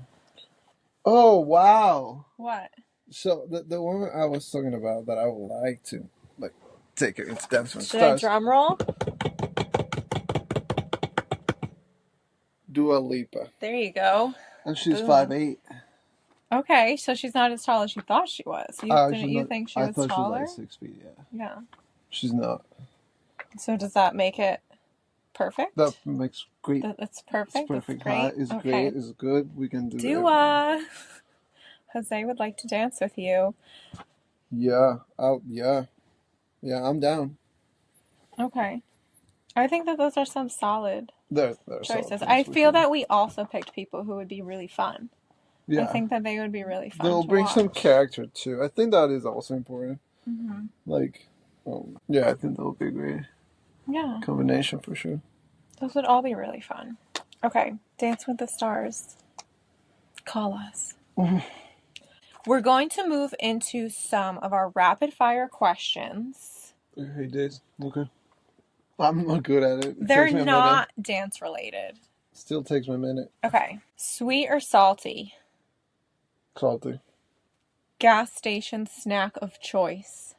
Oh, wow. What? So the woman I was talking about that I would like to take her into Dance with Should I Stars. drum roll? Dua Lipa. There you go. And she's 5'8". Okay, so she's not as tall as you thought she was. You think she was taller? I thought she was like 6 feet, yeah. Yeah. She's not. So does that make it perfect? That makes great. It's perfect. It's perfect. It's great. It's great. It's good. We can do that. Dua. Jose would like to dance with you. Yeah. Yeah, I'm down. Okay. I think that those are some solid choices. I feel that we also picked people who would be really fun. Yeah. I think that they would be really fun. They'll bring some character too. I think that is also important. Yeah, I think that would be a great combination for sure. Those would all be really fun. Okay, Dance with the Stars. Call us. We're going to move into some of our rapid fire questions. Hey, Days. Okay. I'm not good at it. They're not dance related. Still takes me a minute. Okay. Sweet or salty? Salty. Gas station snack of choice?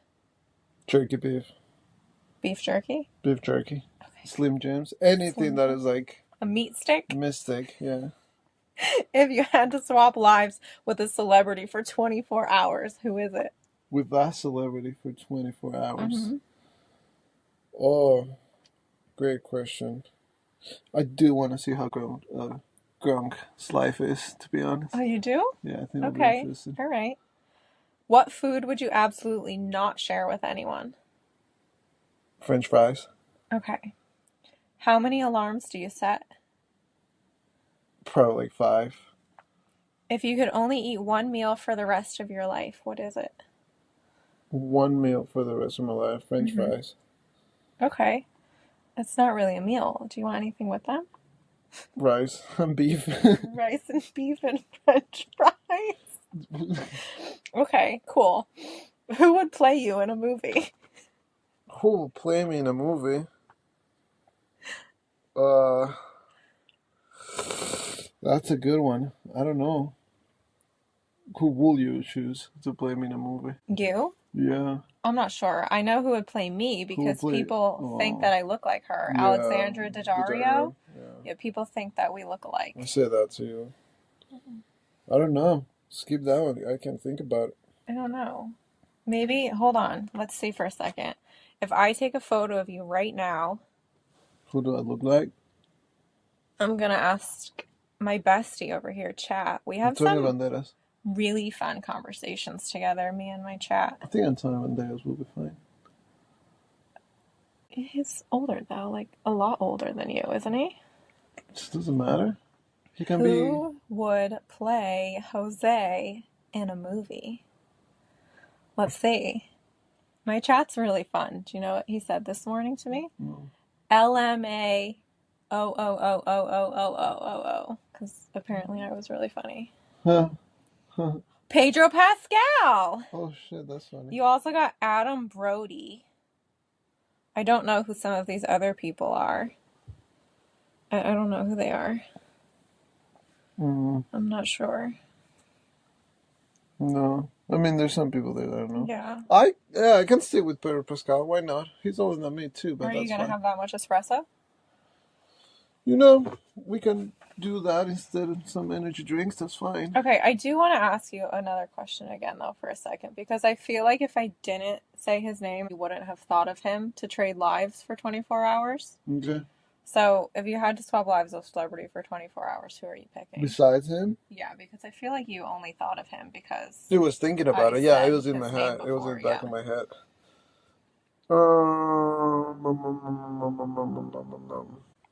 Jerky beef. Beef jerky? Beef jerky. Okay. Slim Jims. Anything that is like... a meat stick? Meat stick, yeah. If you had to swap lives with a celebrity for 24 hours, who is it? With that celebrity for 24 hours? Oh, great question. I do want to see how Gronk's life is, to be honest. Oh, you do? Yeah, I think it'll be interesting. All right. What food would you absolutely not share with anyone? French fries. Okay. How many alarms do you set? Probably like 5. If you could only eat one meal for the rest of your life, what is it? One meal for the rest of my life. French fries. Okay. It's not really a meal. Do you want anything with them? Rice and beef. Rice and beef and French fries. Okay, cool. Who would play you in a movie? Who will play me in a movie? That's a good one. I don't know. Who will you choose to play me in a movie? You? Yeah. I'm not sure. I know who would play me because people think that I look like her. Yeah. Alexandra Daddario. Yeah, people think that we look alike. I say that to you. I don't know. Skip that one. I can't think about it. I don't know. Maybe, hold on. Let's see for a second. If I take a photo of you right now. Who do I look like? I'm going to ask my bestie over here, chat. We have Antonio Banderas. Really fun conversations together, me and my chat. I think Antonio Banderas will be fine. He's older, though. Like, a lot older than you, isn't he? It just doesn't matter. He can Who would play Jose in a movie? Let's see. My chat's really fun. Do you know what he said this morning to me? No. LMA O. Because apparently I was really funny. Huh. Pedro Pascal. Oh shit, that's funny. You also got Adam Brody. I don't know who some of these other people are. I don't know who they are. Mm, I'm not sure. no, I mean there's some people there that I don't know. Yeah. I can stick with Pedro Pascal. Why not? He's older than me too, but Are you that's gonna fine. have that much espresso? You know, we can do that instead of some energy drinks. That's fine. Okay, I do want to ask you another question again, though, for a second, because I feel like if I didn't say his name, you wouldn't have thought of him to trade lives for 24 hours. Okay. So, if you had to swap lives with a celebrity for 24 hours, who are you picking? Besides him, Yeah, because I feel like you only thought of him because I was thinking about I it. Yeah, it said was in his my name head. It was in before, the back yeah. of my head.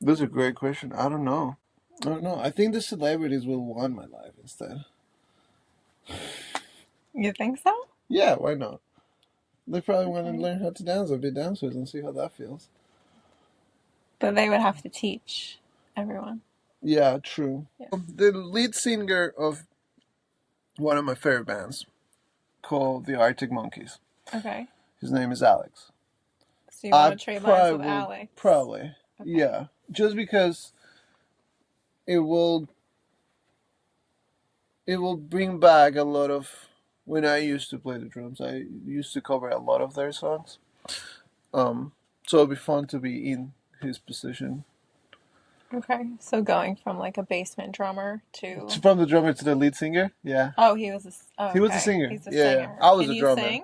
This is a great question. I don't know. I think the celebrities will want my life instead. You think so? Yeah, why not? They probably want to Okay. learn how to dance or be dancers and see how that feels. But they would have to teach everyone. Yeah, true. Yeah. The lead singer of one of my favorite bands called the Arctic Monkeys. Okay. His name is Alex. So you want to trade lives with Alex? Probably. Okay. Yeah. Just because it will bring back a lot of when I used to play the drums. I used to cover a lot of their songs. So it'd be fun to be in his position. Okay. So going from like a basement drummer to From the drummer to the lead singer, yeah. oh, he was a He was a singer. He's a Yeah, singer. I was Can a you drummer. sing?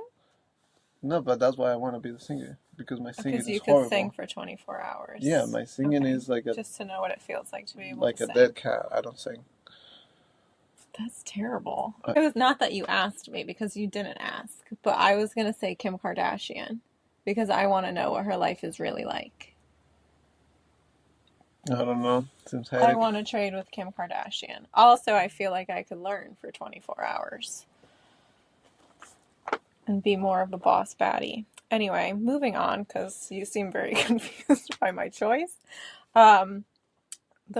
No, but that's why I want to be the singer because my singing Because you is could horrible. sing for 24 hours. Yeah, my singing Okay. is like just to know what it feels like to be able like to a sing. dead cat. I don't sing. That's terrible. It was not that you asked me because you didn't ask, but I was going to say Kim Kardashian because I want to know what her life is really like. I don't know. Seems I headache. want to trade with Kim Kardashian. Also, I feel like I could learn for 24 hours and be more of a boss baddie. Anyway, moving on because you seem very confused by my choice. The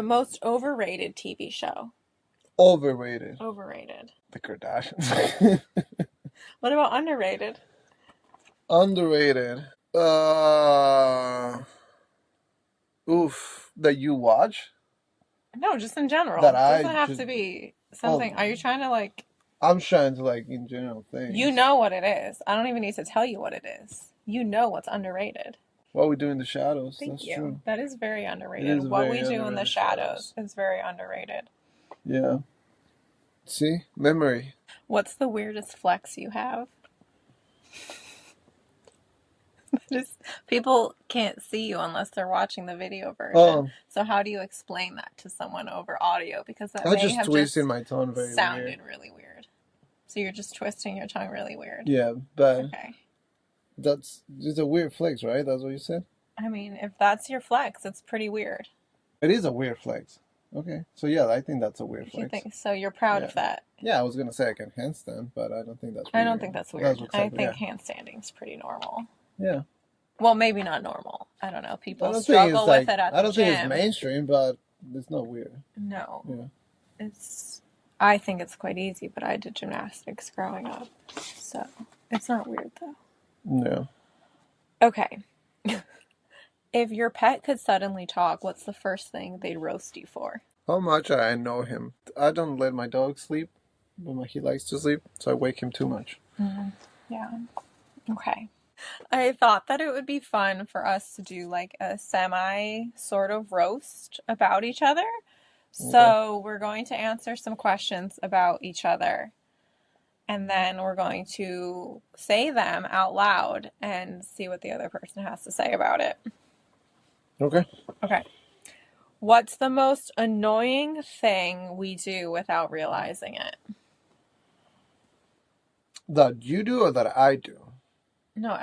most overrated TV show. Overrated. Overrated. The Kardashians. What about underrated? Underrated. Oof. That you watch? No, just in general. That It I doesn't have just. to be something. Oh, Are you trying to like. I'm trying to like in general things. You know what it is. I don't even need to tell you what it is. You know what's underrated. What we do in the shadows. Thank That's you. true. That is very underrated. It is What very we do in the underrated shadows is very underrated. Yeah. See? Memory. What's the weirdest flex you have? Just people can't see you unless they're watching the video version. Oh. So how do you explain that to someone over audio? Because that I may just have twisting just my tongue very sounded weird. really weird. So you're just twisting your tongue really weird. Yeah, but Okay. that's just a weird flex, right? That's what you said? I mean, if that's your flex, it's pretty weird. It is a weird flex. Okay. So yeah, I think that's a weird You flex. think so? You're proud of that. Yeah, I was gonna say I can handstand, but I don't think that's weird. I don't think that's weird. I think yeah. handstanding's pretty normal. Yeah. Well, maybe not normal. I don't know. I People don't struggle think with it's like, it at the I don't think it's gym. mainstream, but it's not weird. No. Yeah. I think it's quite easy, but I did gymnastics growing up. So it's not weird though. No. Okay. If your pet could suddenly talk, what's the first thing they'd roast you for? How much I know him. I don't let my dog sleep when he likes to sleep, so I wake him too much. Mm-hmm. Yeah. Okay. I thought that it would be fun for us to do like a semi sort of roast about each other. So we're going to answer some questions about each other. And then we're going to say them out loud and see what the other person has to say about it. Okay. Okay. What's the most annoying thing we do without realizing it? That you do or that I do? No,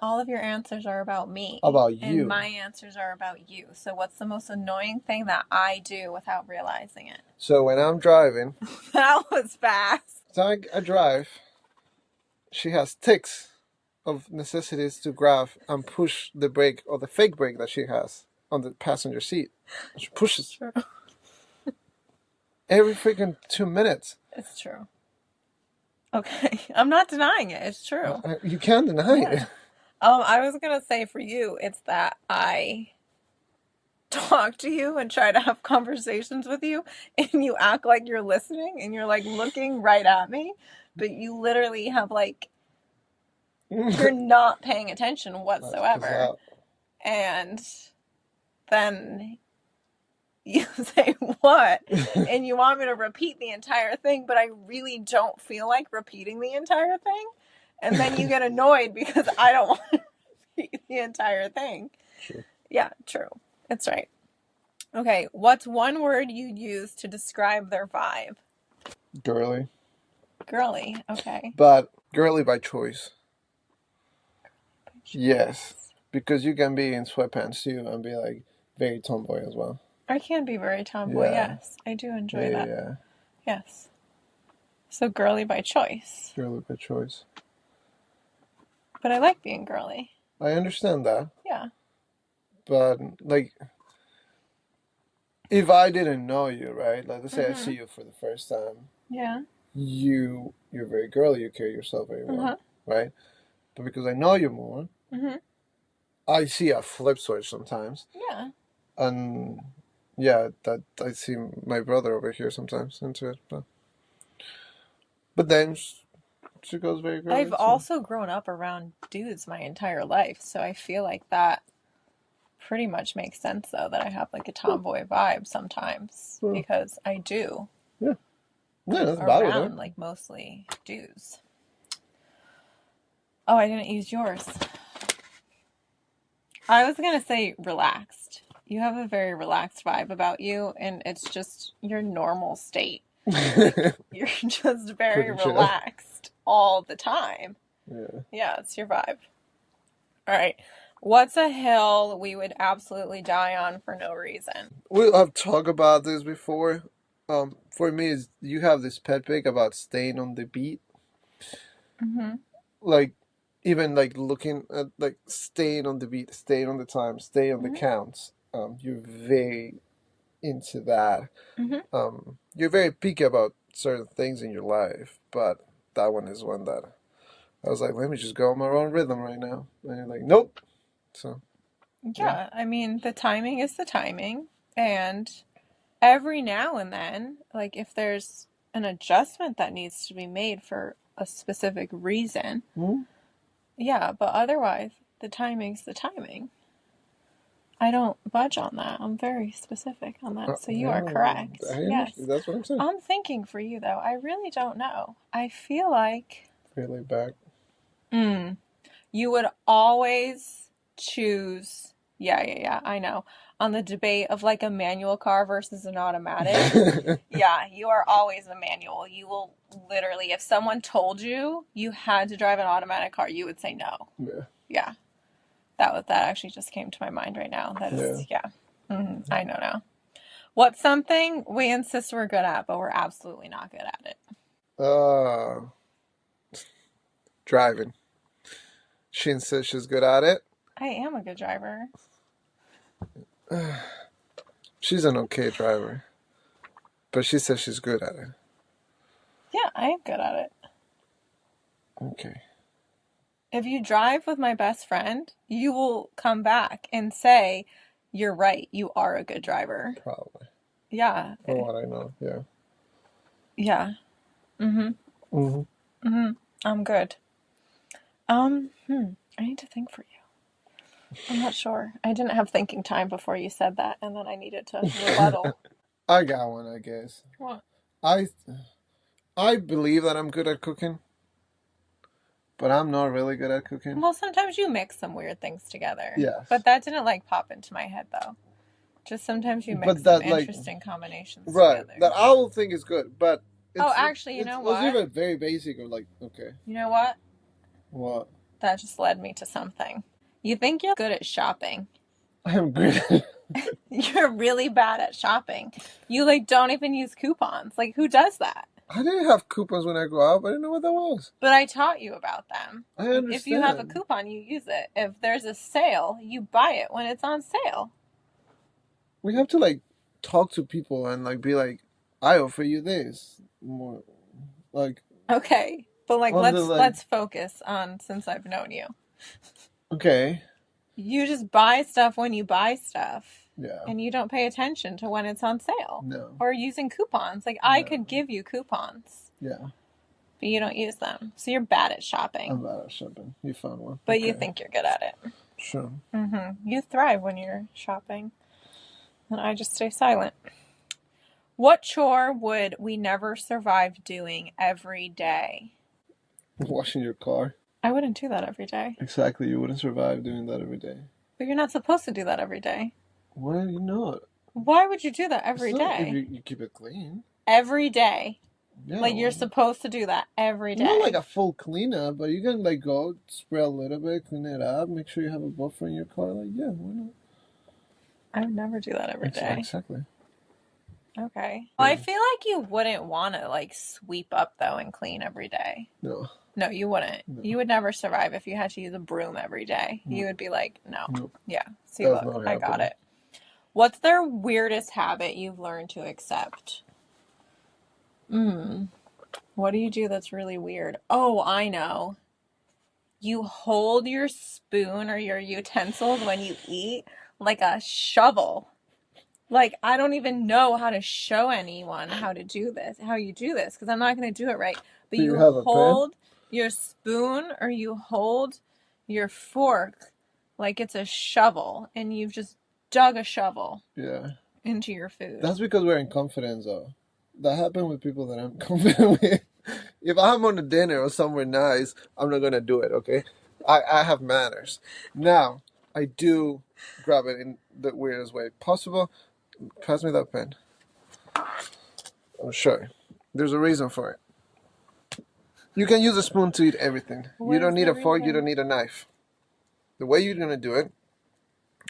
all of your answers are about me. About you. And my answers are about you. So what's the most annoying thing that I do without realizing it? So when I'm driving... That was fast. So I drive. She has tics of necessities to grab and push the brake or the fake brake that she has on the passenger seat. She pushes every freaking 2 minutes. It's true. Okay, I'm not denying it. It's true. You can't deny it. I was gonna say for you, it's that I talk to you and try to have conversations with you, and you act like you're listening, and you're like looking right at me, but you literally have like you're not paying attention whatsoever. And then you say what, and you want me to repeat the entire thing, but I really don't feel like repeating the entire thing. And then you get annoyed because I don't want to repeat the entire thing. True. Yeah, true. It's right. Okay, what's one word you use to describe their vibe? Girly. Girly, okay. But girly by choice. Yes, because you can be in sweatpants too and be like very tomboy as well. I can be very tomboy, Yeah. yes. I do enjoy that. Yeah. Yes. So girly by choice. Girly by choice. But I like being girly. I understand that. Yeah. But like, if I didn't know you, right? Like, let's say I see you for the first time. Yeah. You're very girly. You carry yourself very well, right? But because I know you more, I see a flip switch sometimes. Yeah. And yeah, that I see my brother over here sometimes into it. But then she goes very girly. I've also grown up around dudes my entire life, so I feel like that pretty much makes sense, though, that I have like a tomboy vibe sometimes, because I do. Yeah, that's around like mostly dudes. Oh, I didn't use yours. I was gonna say relaxed. You have a very relaxed vibe about you, and it's just your normal state. You're just very relaxed all the time. Yeah, it's your vibe. All right. What's a hill we would absolutely die on for no reason? I've talked about this before. For me, you have this pet pick about staying on the beat. Like, even like looking at like staying on the beat, staying on the time, staying on the counts. You're very into that. You're very picky about certain things in your life, but that one is one that I was like, let me just go on my own rhythm right now. And you're like, nope. So yeah, I mean, the timing is the timing, and every now and then, like if there's an adjustment that needs to be made for a specific reason, yeah, but otherwise, the timing's the timing. I don't budge on that. I'm very specific on that. So you are correct. Yes. That's what I'm saying. I'm thinking for you, though. I really don't know. I feel like... Really back. You would always choose... Yeah, I know. On the debate of like a manual car versus an automatic. Yeah, you are always a manual. You will literally, if someone told you you had to drive an automatic car, you would say no. Yeah. That actually just came to my mind right now. That is, I know now. What's something we insist we're good at, but we're absolutely not good at it? Driving. She insists she's good at it. I am a good driver. She's an okay driver, but she says she's good at it. Yeah, I am good at it. Okay. If you drive with my best friend, you will come back and say, you're right, you are a good driver. Probably. Yeah. From what I know, yeah. Yeah. I'm good. I need to think for you. I'm not sure. I didn't have thinking time before you said that, and then I needed to rebuttal. I got one, I guess. What? I believe that I'm good at cooking, but I'm not really good at cooking. Well, sometimes you mix some weird things together. Yes. But that didn't like pop into my head though. Just sometimes you mix some interesting combinations together. Right. That I will think is good, but actually, you know what? It's even very basic or like, okay. You know what? What? That just led me to something. You think you're good at shopping. I'm good. You're really bad at shopping. You like don't even use coupons. Like who does that? I didn't have coupons when I go out, but I didn't know what that was. But I taught you about them. I understand. If you have a coupon, you use it. If there's a sale, you buy it when it's on sale. We have to like talk to people and like be like, I offer you this. More like. Okay, But like, On the let's focus on since I've known you. Okay. You just buy stuff when you buy stuff. Yeah. And you don't pay attention to when it's on sale. No. Or using coupons. Like, I could give you coupons. Yeah. But you don't use them. So you're bad at shopping. I'm bad at shopping. You found one. But you think you're good at it. Sure. You thrive when you're shopping. And I just stay silent. What chore would we never survive doing every day? Washing your car. I wouldn't do that every day. Exactly. You wouldn't survive doing that every day. But you're not supposed to do that every day. Why are you not? Why would you do that every day? If you keep it clean. Every day. Yeah, like you're supposed to do that every day. Not like a full cleanup, but you can like go spray a little bit, clean it up, make sure you have a buffer in your car. Like, yeah, why not? I would never do that every day. Exactly. Okay. Well, I feel like you wouldn't want to like sweep up though and clean every day. No. No, you wouldn't. No. You would never survive if you had to use a broom every day. You would be like, no. Nope. Yeah. See, That's look, not I got happening. it. What's their weirdest habit you've learned to accept? What do you do that's really weird? Oh, I know. You hold your spoon or your utensils when you eat like a shovel. Like, I don't even know how to show anyone how to do this, how you do this, because I'm not going to do it right. But Do you you have a hold your spoon or you hold your fork like it's a shovel, and you've just dug a shovel into your food. That's because we're in confidence, though. That happens with people that I'm confident with. If I'm on a dinner or somewhere nice, I'm not going to do it, okay? I have manners. Now, I do grab it in the weirdest way possible. Pass me that pen. I'll show you. There's a reason for it. You can use a spoon to eat everything. You don't need a fork, you don't need a knife. The way you're going to do it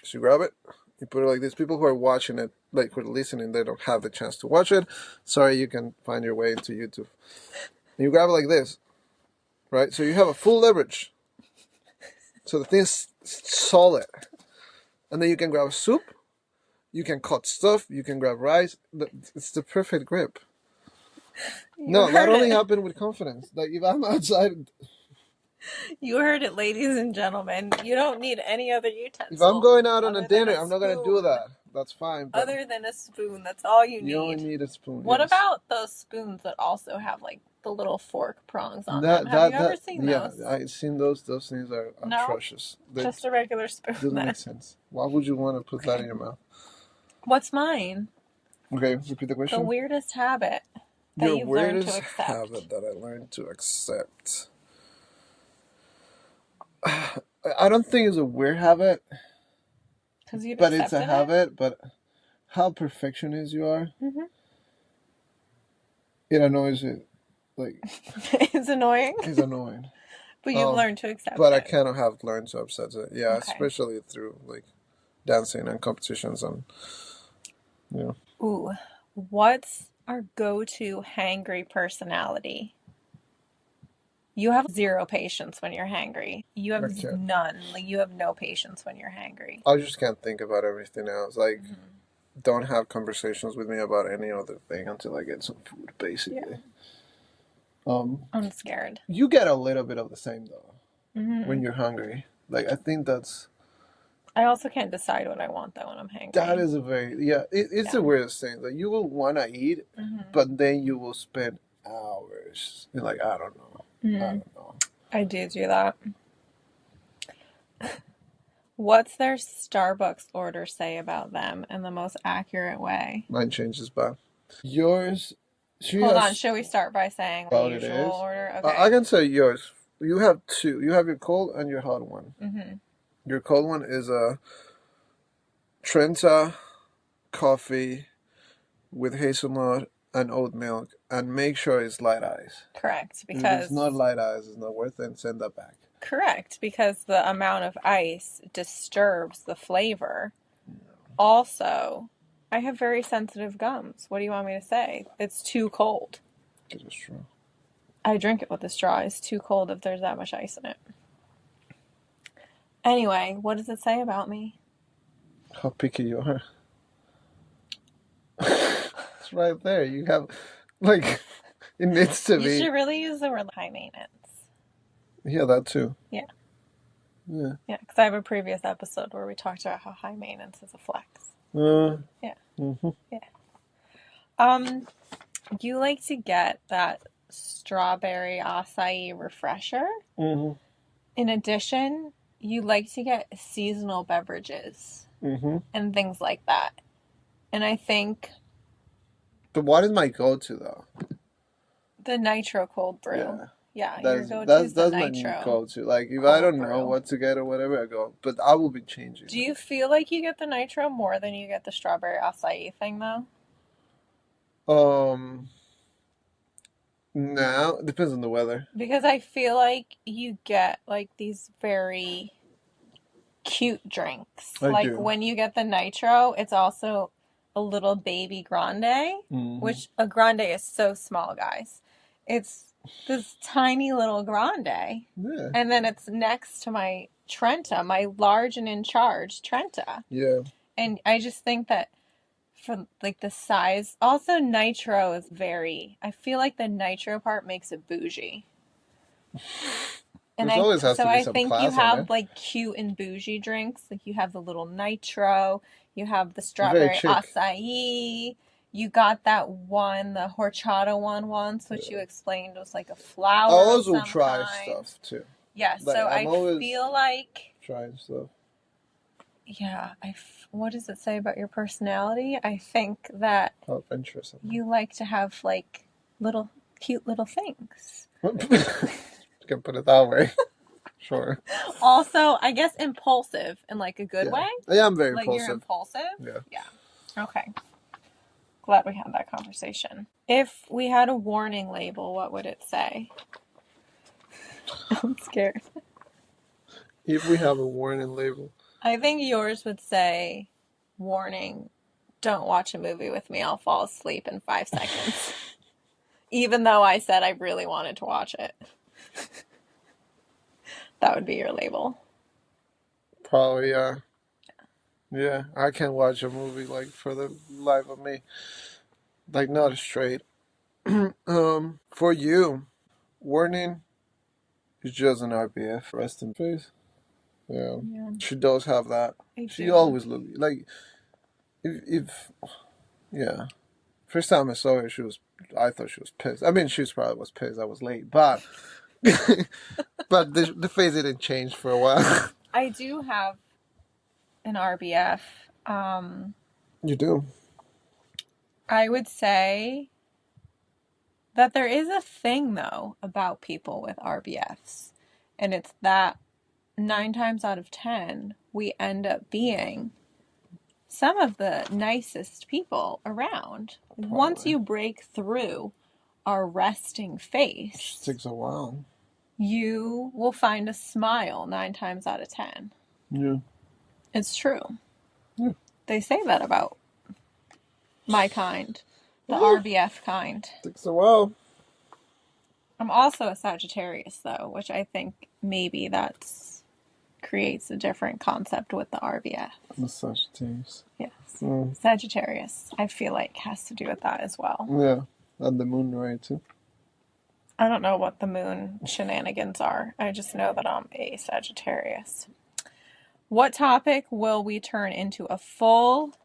is you grab it, you put it like this. People who are watching it, like who are listening, they don't have the chance to watch it. Sorry, you can find your way into YouTube. And you grab it like this, right? So you have a full leverage. So the thing's solid. And then you can grab a soup. You can cut stuff. You can grab rice. It's the perfect grip. No, that only happened with confidence. Like if I'm outside. You heard it, ladies and gentlemen. You don't need any other utensil. If I'm going out on a dinner, I'm not going to do that. That's fine. Other than a spoon, that's all you need. You only need a spoon. What about those spoons that also have like the little fork prongs on them? Have you ever seen those? Yeah, I've seen those. Those things are atrocious. Just a regular spoon. Doesn't make sense. Why would you want to put that in your mouth? What's mine? Okay, repeat the question. The weirdest habit that you've learned to accept. Habit that I learned to accept. I don't think it's a weird habit. But it's a habit. But how perfectionist you are, it annoys it. Like it's annoying. It's annoying. But you've learned to accept it. But I kind of have learned to accept it. Yeah, especially through like dancing and competitions and Ooh, what's our go-to hangry personality? You have zero patience when you're hangry. You have none. Like you have no patience when you're hangry. I just can't think about everything else. Like, don't have conversations with me about any other thing until I get some food, basically. Yeah. I'm scared. You get a little bit of the same though when you're hungry. Like I think that's. I also can't decide what I want though when I'm hangry. That is a very it's the weirdest thing. Like you will want to eat, but then you will spend hours. You're like I don't know. I don't know. I do that. What's their Starbucks order say about them in the most accurate way? Mine changes back. Yours. Hold on. Should we start by saying the usual order? Okay. I can say yours. You have two. You have your cold and your hot one. Your cold one is a Trenta coffee with hazelnut and oat milk, and make sure it's light ice. Correct, because if it's not light ice, it's not worth it. Send that back. Correct, because the amount of ice disturbs the flavor. Also, I have very sensitive gums. What do you want me to say? It's too cold. Get a straw. I drink it with a straw. It's too cold if there's that much ice in it. Anyway, what does it say about me? How picky you are. It's right there. You have, like, It needs to You be. should really use the word high maintenance. Yeah, that too. Yeah. Yeah. Yeah, because I have a previous episode where we talked about how high maintenance is a flex. Yeah. Mm-hmm. Yeah. You like to get that strawberry acai refresher. Mm-hmm. In addition, you like to get seasonal beverages Mm-hmm. and things like that. And I think But what is my go-to though? the nitro cold brew. Yeah. Yeah, your That's go-to that's is the that's my nitro go-to. Like if I cold don't know brew. what to get or whatever, I go. But I will be changing. Do you feel like you get the nitro more than you get the strawberry acai thing though? Now it depends on the weather. Because I feel like you get like these very cute drinks. I Like do. when you get the nitro, it's also a little baby grande, which a grande is so small, guys. It's this tiny little grande. Yeah. And then it's next to my Trenta, my large and in charge Trenta. Yeah. And I just think that for like the size, also nitro is very, I feel like the nitro part makes it bougie. And There always has to be I some think you class on have it. like cute and bougie drinks. Like you have the little nitro, you have the Very strawberry chic. acai. You got that one, the horchata one once, which you explained was like a flower. I always of will some try kind. stuff too. Yeah, Like, so I'm I always feel like, trying stuff. yeah, what does it say about your personality? I think that How adventurous. you like to have like cute little things. You can put it that way. Sure. Also, I guess impulsive in like a good way. Yeah, I'm very Like impulsive. you're impulsive? Yeah. Yeah. Okay. Glad we had that conversation. If we had a warning label, what would it say? I'm scared. If we have a warning label. I think yours would say, warning, don't watch a movie with me. I'll fall asleep in 5 seconds. Even though I said I really wanted to watch it. That would be your label. Probably, yeah. Yeah, I can't watch a movie like for the life of me. Like not straight. For you, warning is just an RBF. Rest in peace. Yeah. She does have that. She always look like if yeah. First time I saw her, I thought she was pissed. I mean, she probably was pissed I was late, but but the face didn't change for a while. I do have an RBF. You do? I would say that there is a thing, though, about people with RBFs. And it's that 9 times out of 10, we end up being some of the nicest people around. Probably. Once you break through our resting face, it takes a while. You will find a smile 9 times out of 10. Yeah. It's true. Yeah. They say that about my kind, the RBF kind. Takes a while. I'm also a Sagittarius, though, which I think maybe creates a different concept with the RBF. I'm a Sagittarius. Yes. Sagittarius, I feel like, has to do with that as well. Yeah. And the moon, right, too. I don't know what the moon shenanigans are. I just know that I'm a Sagittarius. What topic will we turn into a full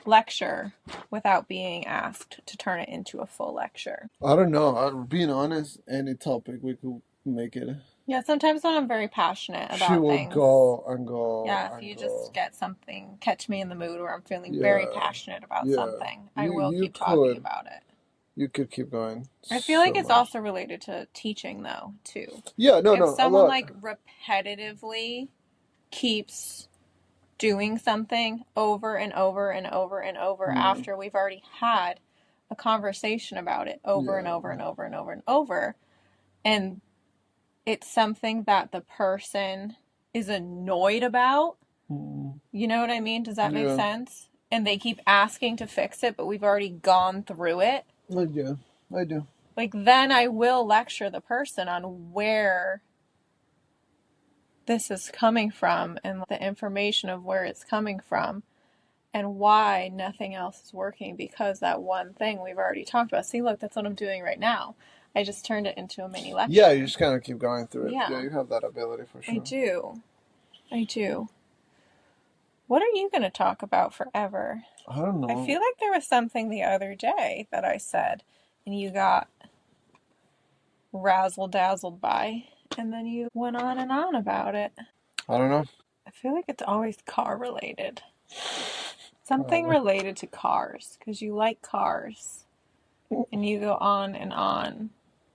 lecture without being asked to turn it into a full lecture? I don't know. Being honest, any topic we could make it. Yeah, sometimes when I'm very passionate about she will things, go and go. Yeah, if you just get something, catch me in the mood where I'm feeling very passionate about something, I will keep talking about it. You could keep going. I feel like it's also related to teaching, though, too. Yeah, no. If someone like repetitively keeps doing something over and over and over and over after we've already had a conversation about it over and over and over and over and over, and it's something that the person is annoyed about, you know what I mean? Does that make sense? And they keep asking to fix it, but we've already gone through it. I do. Like, then I will lecture the person on where this is coming from and the information of where it's coming from. and why nothing else is working, because that one thing we've already talked about. See, look, that's what I'm doing right now. I just turned it into a mini lecture. Yeah, you just kind of keep going through it. Yeah. Yeah, you have that ability for sure. I do. What are you going to talk about forever? I don't know. I feel like there was something the other day that I said, and you got razzle-dazzled by, and then you went on and on about it. I don't know. I feel like it's always car-related. Something related to cars, because you like cars, and you go on and on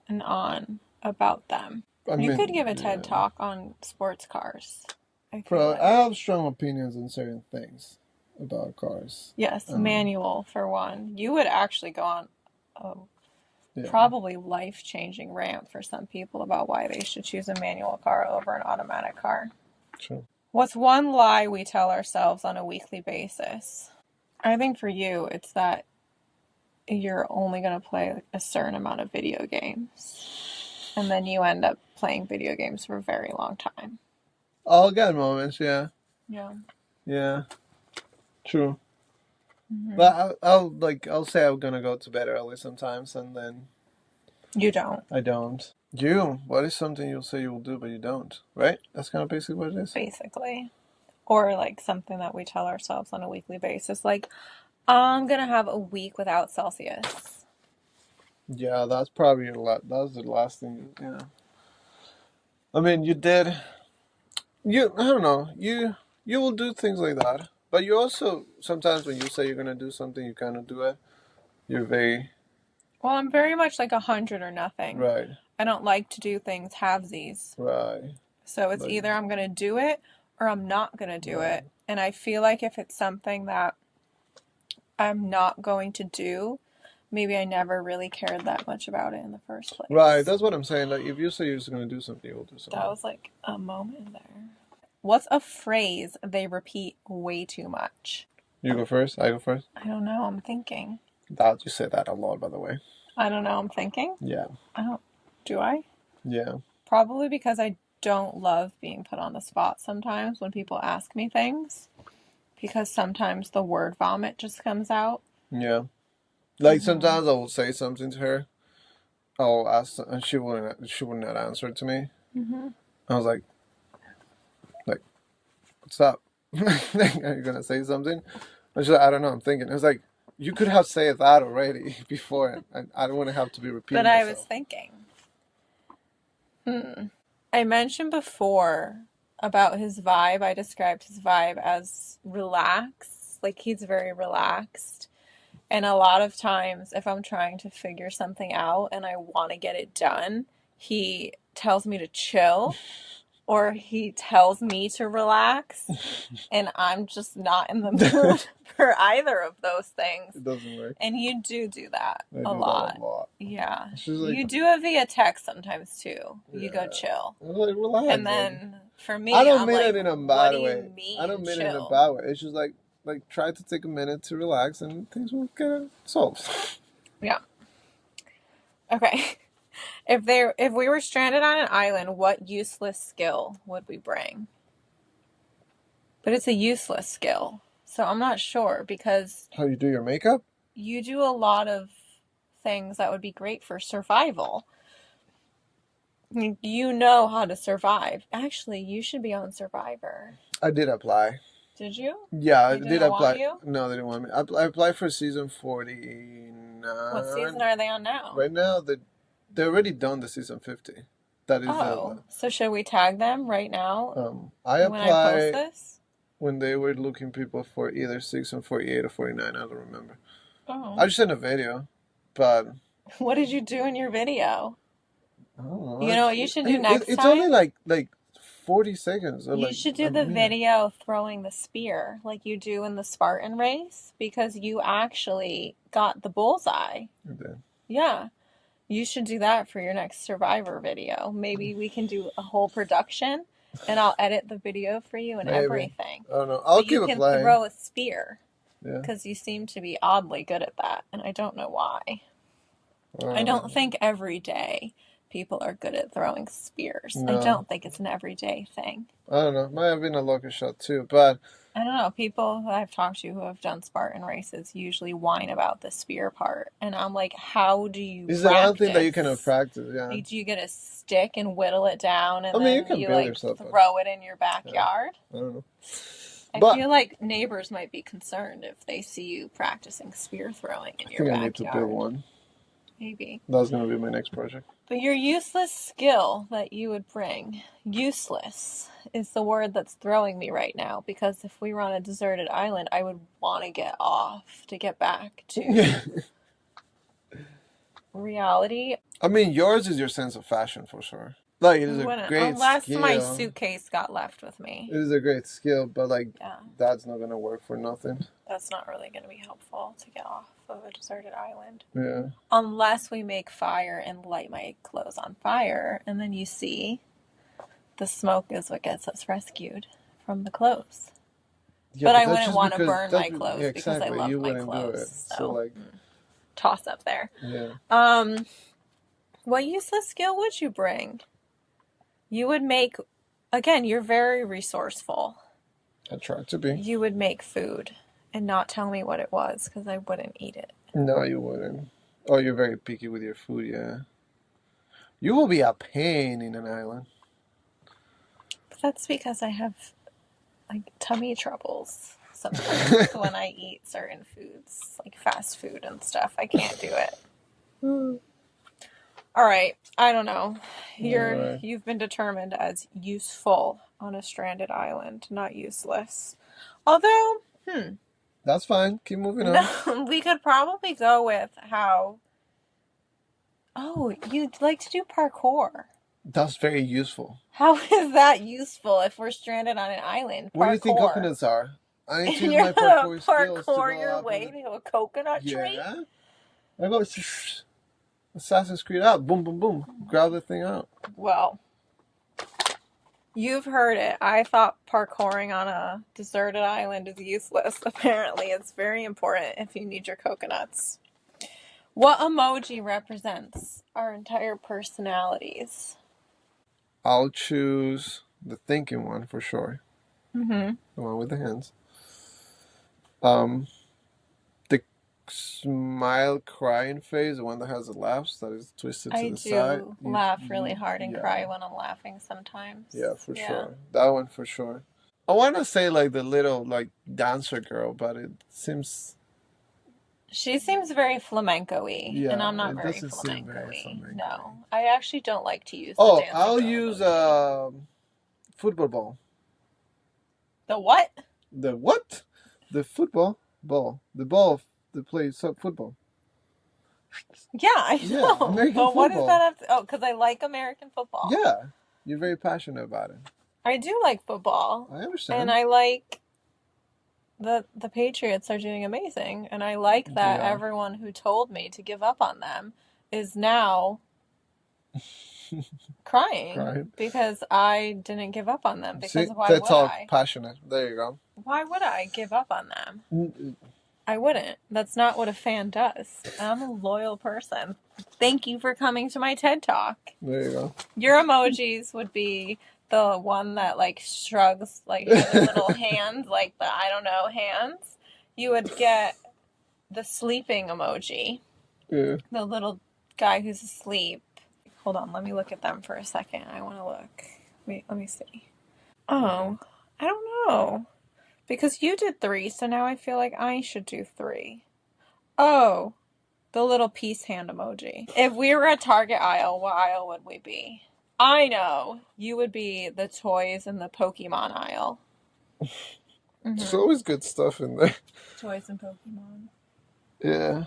and on about them. You could give a TED Talk on sports cars. I have strong opinions on certain things about cars. Yes, manual for one. You would actually go on a probably life-changing rant for some people about why they should choose a manual car over an automatic car. True. What's one lie we tell ourselves on a weekly basis? I think for you, it's that you're only going to play a certain amount of video games. And then you end up playing video games for a very long time. I'll get moments, yeah. Yeah. Yeah. True. Mm-hmm. But I'll say I'm gonna go to bed early sometimes, and then you don't. I don't. What is something you'll say you will do but you don't? Right? That's kind of basically what it is. Basically, or like something that we tell ourselves on a weekly basis, like I'm gonna have a week without Celsius. Yeah, that's probably that was the last thing. Yeah. I mean, you did. I don't know. You will do things like that. But you also, sometimes when you say you're going to do something, you kind of do it. You're very... Well, I'm very much like 100 or nothing. Right. I don't like to do things halvesies. Right. So it's either I'm going to do it or I'm not going to do it. And I feel like if it's something that I'm not going to do, maybe I never really cared that much about it in the first place. Right. That's what I'm saying. Like, if you say you're just going to do something, you'll do something. That was like a moment there. What's a phrase they repeat way too much? You go first? I go first? I don't know. I'm thinking. You say that a lot, by the way. I don't know. I'm thinking? Yeah. Do I? Yeah. Probably because I don't love being put on the spot sometimes when people ask me things. Because sometimes the word vomit just comes out. Yeah. Like, sometimes I will say something to her. I'll ask, and she wouldn't answer it to me. Mm-hmm. I was like, what's up? Are you gonna say something? And she's like, I don't know, I'm thinking. It was like, you could have said that already before, and I don't want to have to be repeating But I myself. was thinking. I mentioned before about his vibe. I described his vibe as relaxed. Like, he's very relaxed. And a lot of times, if I'm trying to figure something out and I want to get it done, he tells me to chill. Or he tells me to relax, and I'm just not in the mood for either of those things. It doesn't work. And you do that a lot. Yeah. Like, you do it via text sometimes, too. Yeah. You go chill. Like, relax. And then, for me, I don't mean it in a bad way. What do you mean, I don't mean it in a bad way. It's just like try to take a minute to relax, and things will get solved. Yeah. Okay. If we were stranded on an island, what useless skill would we bring? But it's a useless skill. So I'm not sure, because how you do your makeup? You do a lot of things that would be great for survival. You know how to survive. Actually, you should be on Survivor. I did apply. Did you? Yeah, I did apply. Want you? No, they didn't want me. I applied for season 49. What season are they on now? Right now, they're already done the season 50. That is. So should we tag them right now? I applied when I post this? When they were looking people for either season 48 or 49. I don't remember. Oh. I just sent a video, but. What did you do in your video? I don't know. You know what you should do next time? It's only like 40 seconds. You should do the video throwing the spear like you do in the Spartan race, because you actually got the bullseye. You did. Yeah. You should do that for your next Survivor video. Maybe we can do a whole production, and I'll edit the video for you and everything. I don't know. I'll keep it playing. You can throw a spear. Yeah. Because you seem to be oddly good at that, and I don't know why. I don't think every day people are good at throwing spears. I No, don't think it's an everyday thing. I don't know. Might have been a lucky shot too, but I don't know. People that I've talked to who have done Spartan races usually whine about the spear part. And I'm like, how do you it's the one thing that you cannot practice? practice. Yeah, Like, do you get a stick and whittle it down I and mean you then can you build like yourself, but throw it in your yeah, backyard? I don't know. I But feel like neighbors might be concerned if they see you practicing spear throwing in I your think I need to build backyard. one. Maybe. That's gonna be my next project. But your useless skill that you would bring, useless is the word that's throwing me right now, because if we were on a deserted island, I would want to get off to get back to reality. I mean, yours is your sense of fashion for sure. Like, it I is a wouldn't, great unless my skill. suitcase got left with me. It is a great skill, but like, Yeah, that's not gonna work for nothing. that's not really going to be helpful to get off of a deserted island. Yeah. Unless we make fire and light my clothes on fire, and then you see the smoke is what gets us rescued from the clothes. Yeah, But I that's wouldn't just want to because burn my clothes yeah, because I exactly. love You my wouldn't do it. clothes. So So like, toss up there. yeah. What useless skill would you bring? You would make, again, you're very resourceful. I try to be. You would make food and not tell me what it was because I wouldn't eat it. No, you wouldn't. Oh, you're very picky with your food, yeah. You will be a pain in an island. But that's because I have like tummy troubles sometimes when I eat certain foods, like fast food and stuff. I can't do it. All right, I don't know. Alright. You've been determined as useful on a stranded island, not useless. Although, That's fine. Keep moving on. we could probably go with how. Oh, you'd like to do parkour. That's very useful. How is that useful if we're stranded on an island? What do you think Parkour. coconuts are? I need to And use you're my gonna parkour skills to parkour go your up way and- to a coconut tree? Yeah. I go Assassin's Creed out. Boom, boom, boom. Grab the thing out. Well, you've heard it. I thought parkouring on a deserted island is useless. Apparently, it's very important if you need your coconuts. What emoji represents our entire personalities? I'll choose the thinking one for sure. Mm-hmm. The one with the hands. The smile crying face, the one that has the laughs that is twisted to I the side. do laugh really hard and yeah. cry when I'm laughing sometimes. Yeah, for sure. That one for sure. I want to say like the little like dancer girl, but it seems. She seems very flamenco-y, Yeah, and I'm not it very doesn't seem very flamenco-y. flamenco-y. No, I actually don't like to use. Oh, the dancer I'll girl use emoji. football ball. The what? The what? The football ball. The ball that plays football. Yeah, I Yeah, know. American But what does football. that have to... Oh, because I like American football. Yeah, you're very passionate about it. I do like football. I understand. And I like the Patriots are doing amazing. And I like that Yeah. everyone who told me to give up on them is now crying because I didn't give up on them. Because See, why that's would all I? passionate. There you go. Why would I give up on them? Mm, I wouldn't. That's not what a fan does. I'm a loyal person. Thank you for coming to my TED Talk. There you go. Your emojis would be the one that like shrugs, like has the little hands, like the I don't know hands. You would get the sleeping emoji, Yeah. the little guy who's asleep. Hold on, let me look at them for a second. I want to look. Wait, let me see. Oh, I don't know. Because you did 3, so now I feel like I should do 3. Oh, the little peace hand emoji. If we were at Target aisle, what aisle would we be? I know. You would be the toys in the Pokemon aisle. There's always good stuff in there. Toys and Pokemon. Yeah.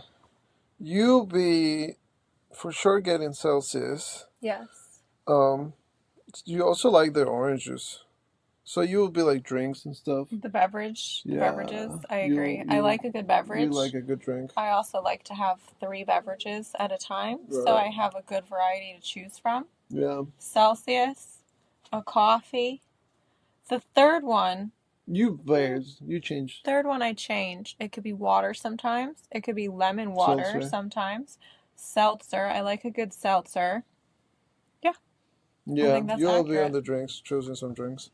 You'll be for sure getting Celsius. Yes. You also like the oranges. So you will be like drinks and stuff. The beverages. I agree. I you- like a good beverage. You like a good drink. I also like to have 3 beverages at a time, so Right. I have a good variety to choose from. Yeah. Celsius, a coffee. The third one You changed. I change. It could be water sometimes. It could be lemon water Seltzer. sometimes. Seltzer. I like a good seltzer. I Yeah, think that's you'll be on accurate. the drinks, choosing some drinks.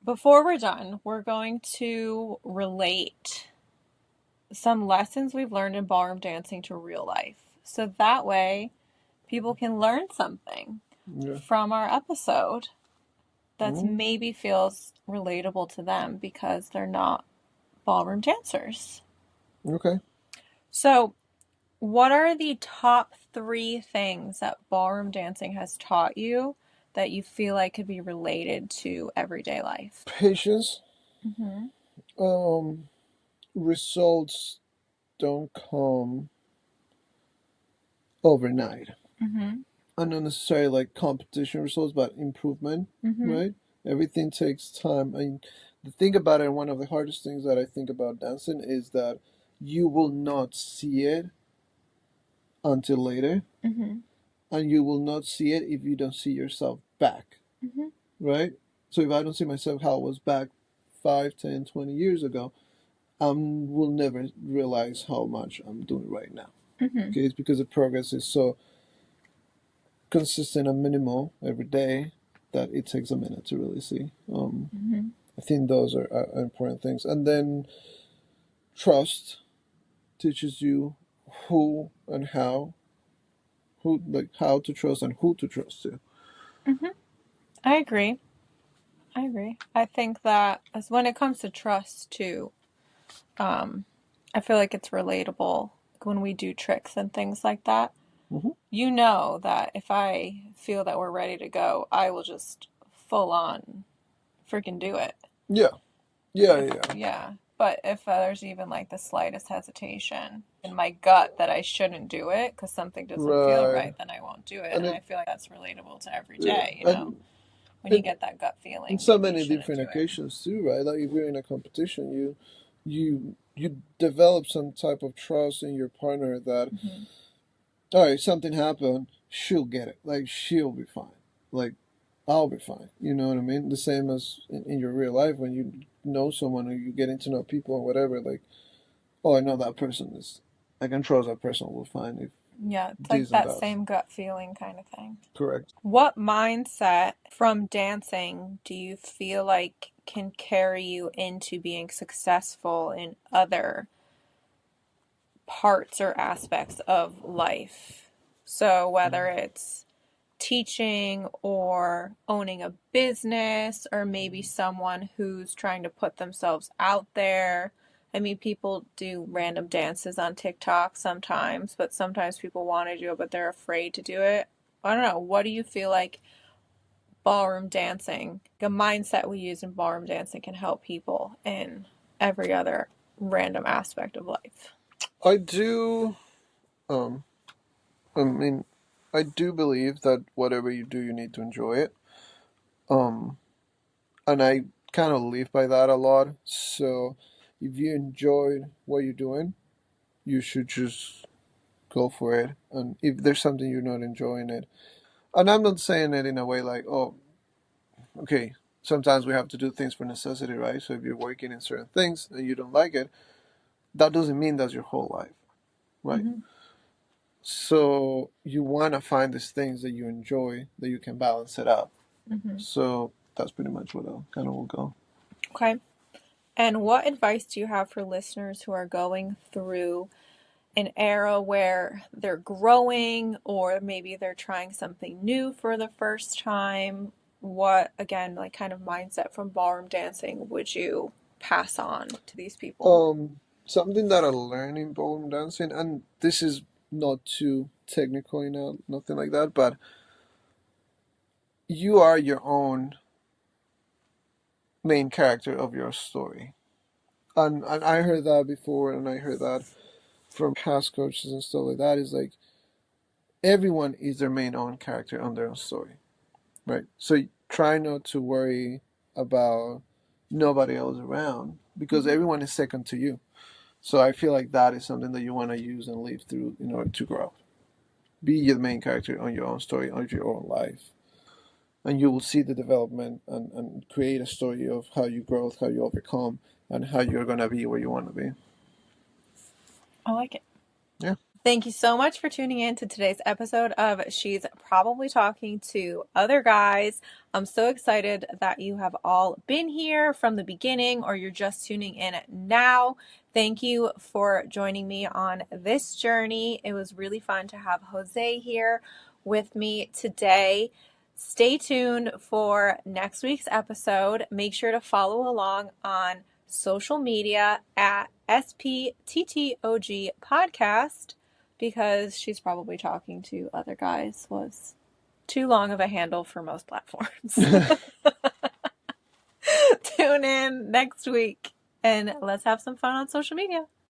Before we're done, we're going to relate some lessons we've learned in ballroom dancing to real life. So that way, people can learn something Yeah. from our episode that's Mhm. maybe feels relatable to them because they're not ballroom dancers. Okay. So, what are the top 3 things that ballroom dancing has taught you that you feel like could be related to everyday life? Patience. Mm-hmm. Results don't come overnight. Mm-hmm. And not necessarily like competition results, but improvement, Mm-hmm. right? Everything takes time. And the thing about it, one of the hardest things that I think about dancing is that you will not see it until later, Mm-hmm. and you will not see it if you don't see yourself back, Mm-hmm. right? So if I don't see myself how I was back 5, 10, 20 years ago, I will never realize how much I'm doing right now. Mm-hmm. Okay, it's because the progress is so consistent and minimal every day that it takes a minute to really see. Mm-hmm. I think those are important things. And then trust teaches you who and how to trust and who to trust to. Mm-hmm. I agree. I agree. I think that as when it comes to trust too, um, I feel like it's relatable when we do tricks and things like that. Hmm. You know that if I feel that we're ready to go, I will just full on freaking do it. Yeah, yeah, yeah, yeah. Yeah. But if there's even like the slightest hesitation in my gut that I shouldn't do it because something doesn't feel Right. right, then I won't do it. And And it, I feel like that's relatable to every yeah, day, you know? When you and get that gut in feeling, so maybe you many shouldn't different do it. occasions too, right? Like if you're in a competition, you develop some type of trust in your partner that, Mm-hmm. all right, something happened, she'll get it. Like she'll be fine. Like I'll be fine. You know what I mean? The same as in your real life when you know someone or you getting to know people or whatever. Like, oh, I know that person is. I can trust that person will find if Yeah, it's like this and that that. same gut feeling kind of thing. Correct. What mindset from dancing do you feel like can carry you into being successful in other parts or aspects of life? So, whether it's teaching or owning a business, or maybe someone who's trying to put themselves out there. I mean, people do random dances on TikTok sometimes, but sometimes people want to do it, but they're afraid to do it. I don't know. What do you feel like ballroom dancing, the mindset we use in ballroom dancing, can help people in every other random aspect of life? I do. Um. I mean, I do believe that whatever you do, you need to enjoy it. Um. And I kind of live by that a lot. So, if you enjoy what you're doing, you should just go for it. And if there's something you're not enjoying it, and I'm not saying it in a way like, oh, okay, sometimes we have to do things for necessity, right? So if you're working in certain things and you don't like it, that doesn't mean that's your whole life, right? Mm-hmm. So you want to find these things that you enjoy that you can balance it out. Mm-hmm. So that's pretty much what I kind of will go. Okay. And what advice do you have for listeners who are going through an era where they're growing or maybe they're trying something new for the first time? What, again, like kind of mindset from ballroom dancing would you pass on to these people? Something that I learned in ballroom dancing, and this is not too technical, nothing like that, but you are your own main character of your story. And I heard that before, and I heard that from past coaches and stuff like that. Is like everyone is their main own character on their own story, right? So try not to worry about nobody else around because Mm-hmm. everyone is second to you. So I feel like that is something that you want to use and live through in order to grow. Be the main character on your own story, on your own life. And you will see the development and create a story of how you grow, how you overcome, and how you're going to be where you want to be. I like it. Yeah. Thank you so much for tuning in to today's episode of She's Probably Talking to Other Guys. I'm so excited that you have all been here from the beginning or you're just tuning in now. Thank you for joining me on this journey. It was really fun to have Jose here with me today. Stay tuned for next week's episode. Make sure to follow along on social media at spttog podcast, because She's Probably Talking to Other Guys was too long of a handle for most platforms. Tune in next week and let's have some fun on social media.